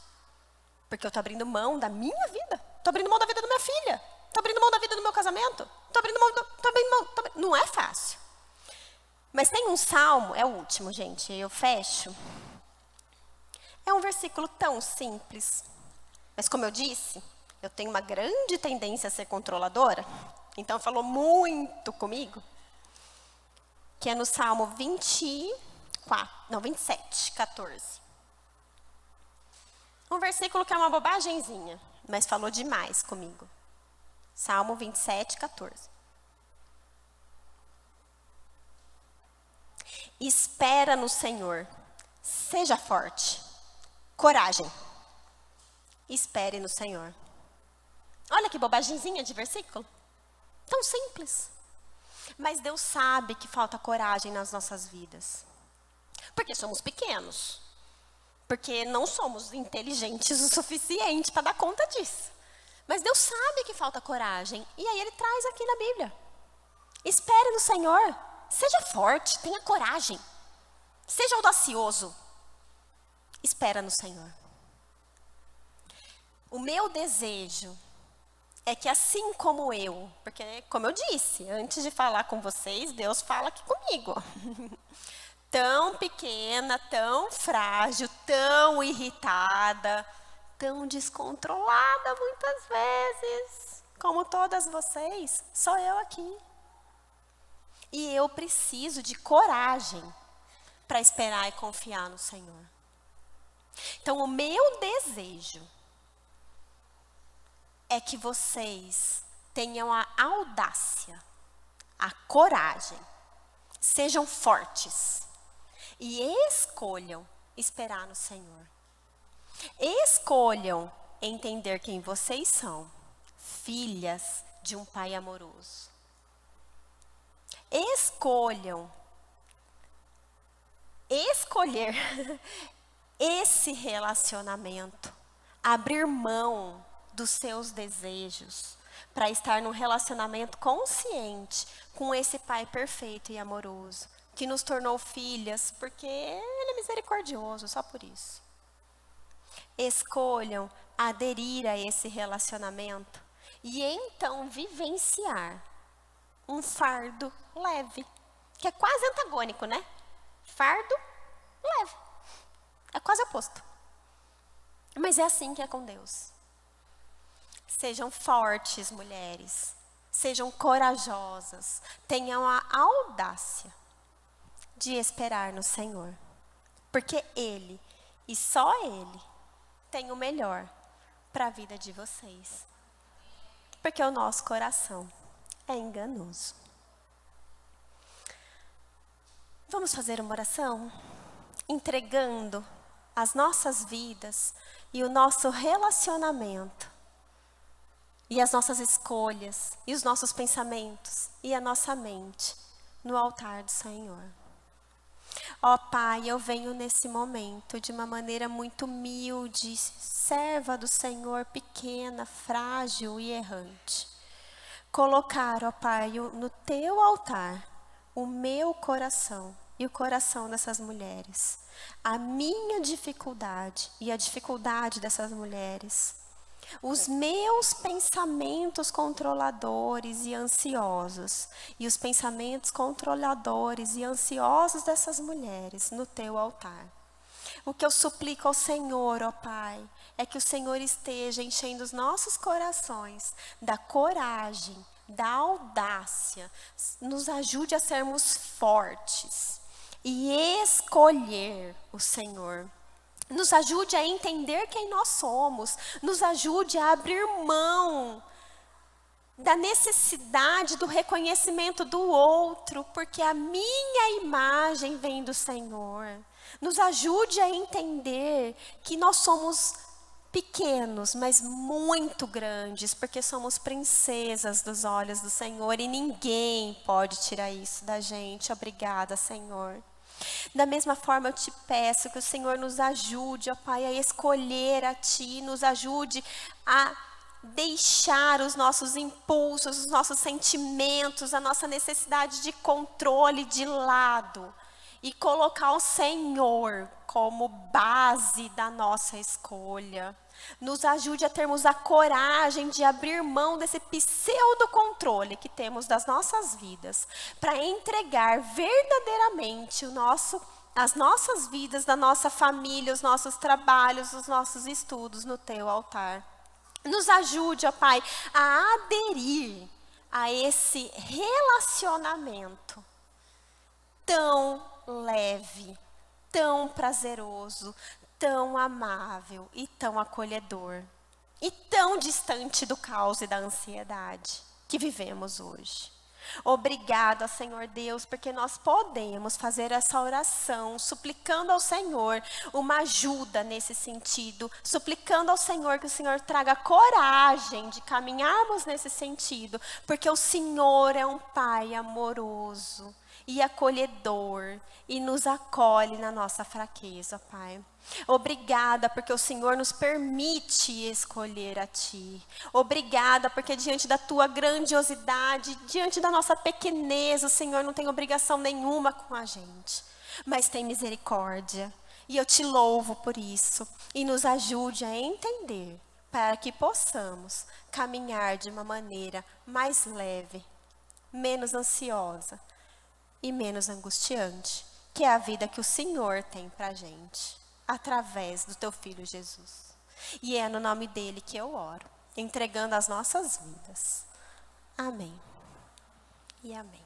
Porque eu estou abrindo mão da minha vida, estou abrindo mão da vida da minha filha, estou abrindo mão da vida do meu casamento, estou abrindo mão, não é fácil. Mas tem um salmo, é o último, gente, eu fecho. É um versículo tão simples, mas como eu disse, eu tenho uma grande tendência a ser controladora, então falou muito comigo, que é no Salmo 27, 14. Um versículo que é uma bobagemzinha, mas falou demais comigo. Salmo 27, 14. Espera no Senhor, seja forte, coragem, espere no Senhor. Olha que bobagemzinha de versículo, tão simples. Mas Deus sabe que falta coragem nas nossas vidas. Porque somos pequenos. Porque não somos inteligentes o suficiente para dar conta disso. Mas Deus sabe que falta coragem. E aí Ele traz aqui na Bíblia. Espere no Senhor. Seja forte, tenha coragem. Seja audacioso. Espera no Senhor. O meu desejo é que assim como eu, porque como eu disse, antes de falar com vocês, Deus fala aqui comigo. Tão pequena, tão frágil, tão irritada, tão descontrolada muitas vezes, como todas vocês, sou eu aqui. E eu preciso de coragem para esperar e confiar no Senhor. Então, o meu desejo é que vocês tenham a audácia, a coragem, sejam fortes e escolham esperar no Senhor. Escolham entender quem vocês são, filhas de um Pai amoroso. Escolher esse relacionamento, abrir mão dos seus desejos para estar num relacionamento consciente com esse Pai perfeito e amoroso, que nos tornou filhas, porque Ele é misericordioso, só por isso. Escolham aderir a esse relacionamento e então vivenciar um fardo leve, que é quase antagônico, né? Fardo leve, é quase oposto. Mas é assim que é com Deus. Sejam fortes, mulheres. Sejam corajosas. Tenham a audácia de esperar no Senhor. Porque Ele, e só Ele, tem o melhor para a vida de vocês. Porque o nosso coração é enganoso. Vamos fazer uma oração? Entregando as nossas vidas e o nosso relacionamento, e as nossas escolhas, e os nossos pensamentos, e a nossa mente, no altar do Senhor. Ó Pai, eu venho nesse momento de uma maneira muito humilde, serva do Senhor, pequena, frágil e errante. Colocar, ó Pai, no teu altar, o meu coração e o coração dessas mulheres. A minha dificuldade e a dificuldade dessas mulheres. Os meus pensamentos controladores e ansiosos. E os pensamentos controladores e ansiosos dessas mulheres no teu altar. O que eu suplico ao Senhor, ó Pai, é que o Senhor esteja enchendo os nossos corações da coragem, da audácia. Nos ajude a sermos fortes e escolher o Senhor. Nos ajude a entender quem nós somos. Nos ajude a abrir mão da necessidade do reconhecimento do outro, porque a minha imagem vem do Senhor. Nos ajude a entender que nós somos pequenos, mas muito grandes, porque somos princesas dos olhos do Senhor e ninguém pode tirar isso da gente. Obrigada, Senhor. Da mesma forma, eu te peço que o Senhor nos ajude, ó Pai, a escolher a Ti, nos ajude a deixar os nossos impulsos, os nossos sentimentos, a nossa necessidade de controle de lado e colocar o Senhor como base da nossa escolha. Nos ajude a termos a coragem de abrir mão desse pseudo-controle que temos das nossas vidas, para entregar verdadeiramente as nossas vidas, da nossa família, os nossos trabalhos, os nossos estudos no Teu altar. Nos ajude, ó Pai, a aderir a esse relacionamento tão leve, tão prazeroso, tão amável e tão acolhedor, e tão distante do caos e da ansiedade que vivemos hoje. Obrigada, Senhor Deus, porque nós podemos fazer essa oração, suplicando ao Senhor uma ajuda nesse sentido, suplicando ao Senhor que o Senhor traga coragem de caminharmos nesse sentido, porque o Senhor é um Pai amoroso e acolhedor, e nos acolhe na nossa fraqueza, Pai. Obrigada porque o Senhor nos permite escolher a Ti. Obrigada porque diante da Tua grandiosidade, diante da nossa pequenez, o Senhor não tem obrigação nenhuma com a gente, mas tem misericórdia. E eu Te louvo por isso. E nos ajude a entender, para que possamos caminhar de uma maneira mais leve, menos ansiosa e menos angustiante, que é a vida que o Senhor tem pra gente, através do Teu Filho Jesus. E é no nome dele que eu oro. entregando as nossas vidas. Amém. E amém.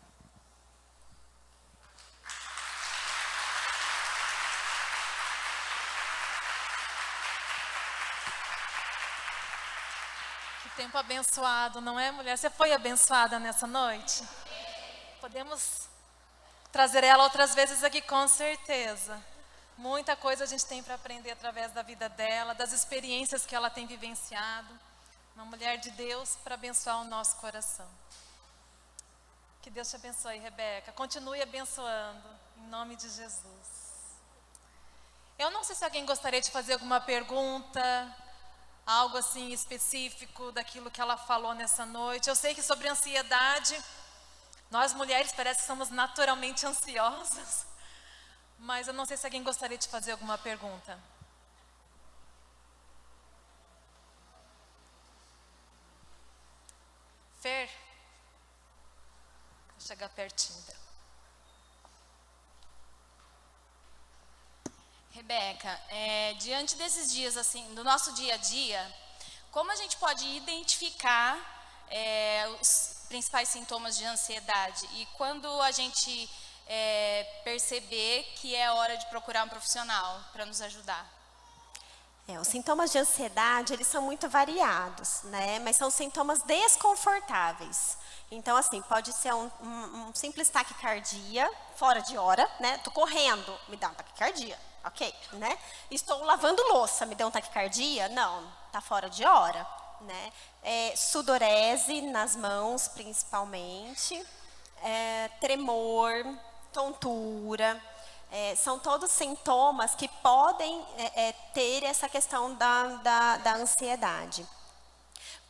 Que tempo abençoado, não é, mulher? Você foi abençoada nessa noite? Podemos trazer ela outras vezes aqui, com certeza. Muita coisa a gente tem para aprender através da vida dela, das experiências que ela tem vivenciado. Uma mulher de Deus para abençoar o nosso coração. Que Deus te abençoe, Rebeca. Continue abençoando, em nome de Jesus. Eu não sei se alguém gostaria de fazer alguma pergunta, algo assim específico daquilo que ela falou nessa noite. Eu sei que sobre ansiedade, nós mulheres parece que somos naturalmente ansiosas, mas eu não sei se alguém gostaria de fazer alguma pergunta. Fer, vou chegar pertinho dela. Rebeca, diante desses dias, assim, do nosso dia a dia, como a gente pode identificar os principais sintomas de ansiedade? E quando a gente perceber que é hora de procurar um profissional para nos ajudar? Os sintomas de ansiedade, eles são muito variados, né? Mas são sintomas desconfortáveis. Então, assim, pode ser um simples taquicardia, fora de hora, né? Tô correndo, me dá uma taquicardia, ok, né? Estou lavando louça, me deu uma taquicardia? Não, tá fora de hora, né? Sudorese nas mãos, principalmente, tremor, tontura. São todos sintomas que podem ter essa questão da ansiedade.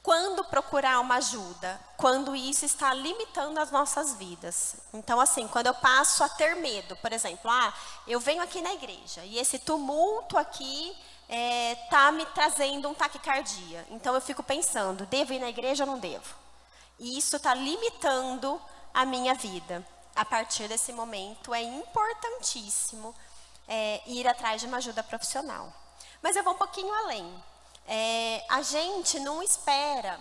Quando procurar uma ajuda? Quando isso está limitando as nossas vidas. Então, assim, quando eu passo a ter medo, por exemplo, eu venho aqui na igreja e esse tumulto aqui está me trazendo um taquicardia. Então, eu fico pensando, devo ir na igreja ou não devo? E isso está limitando a minha vida. A partir desse momento, é importantíssimo ir atrás de uma ajuda profissional. Mas eu vou um pouquinho além. A gente não espera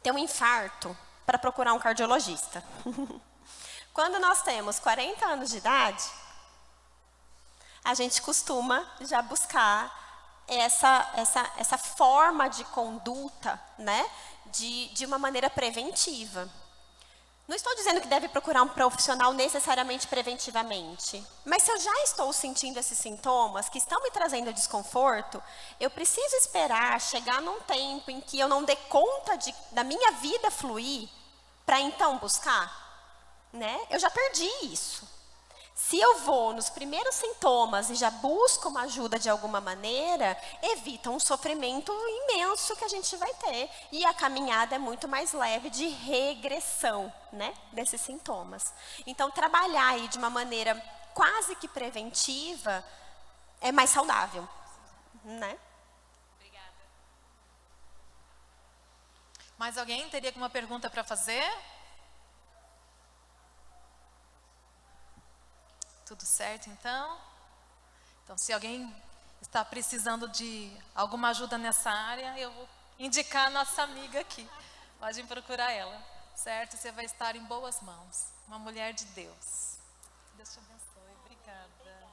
ter um infarto para procurar um cardiologista. Quando nós temos 40 anos de idade, a gente costuma já buscar essa forma de conduta, né, de uma maneira preventiva. Não estou dizendo que deve procurar um profissional necessariamente preventivamente, mas se eu já estou sentindo esses sintomas que estão me trazendo desconforto, eu preciso esperar chegar num tempo em que eu não dê conta da minha vida fluir para então buscar, né? Eu já perdi isso. Se eu vou nos primeiros sintomas e já busco uma ajuda de alguma maneira, evita um sofrimento imenso que a gente vai ter. E a caminhada é muito mais leve de regressão, né, desses sintomas. Então, trabalhar aí de uma maneira quase que preventiva é mais saudável, né? Obrigada. Mais alguém teria alguma pergunta para fazer? Tudo certo, então? Então, se alguém está precisando de alguma ajuda nessa área, eu vou indicar a nossa amiga aqui. Pode procurar ela, certo? Você vai estar em boas mãos. Uma mulher de Deus. Deus te abençoe. Obrigada.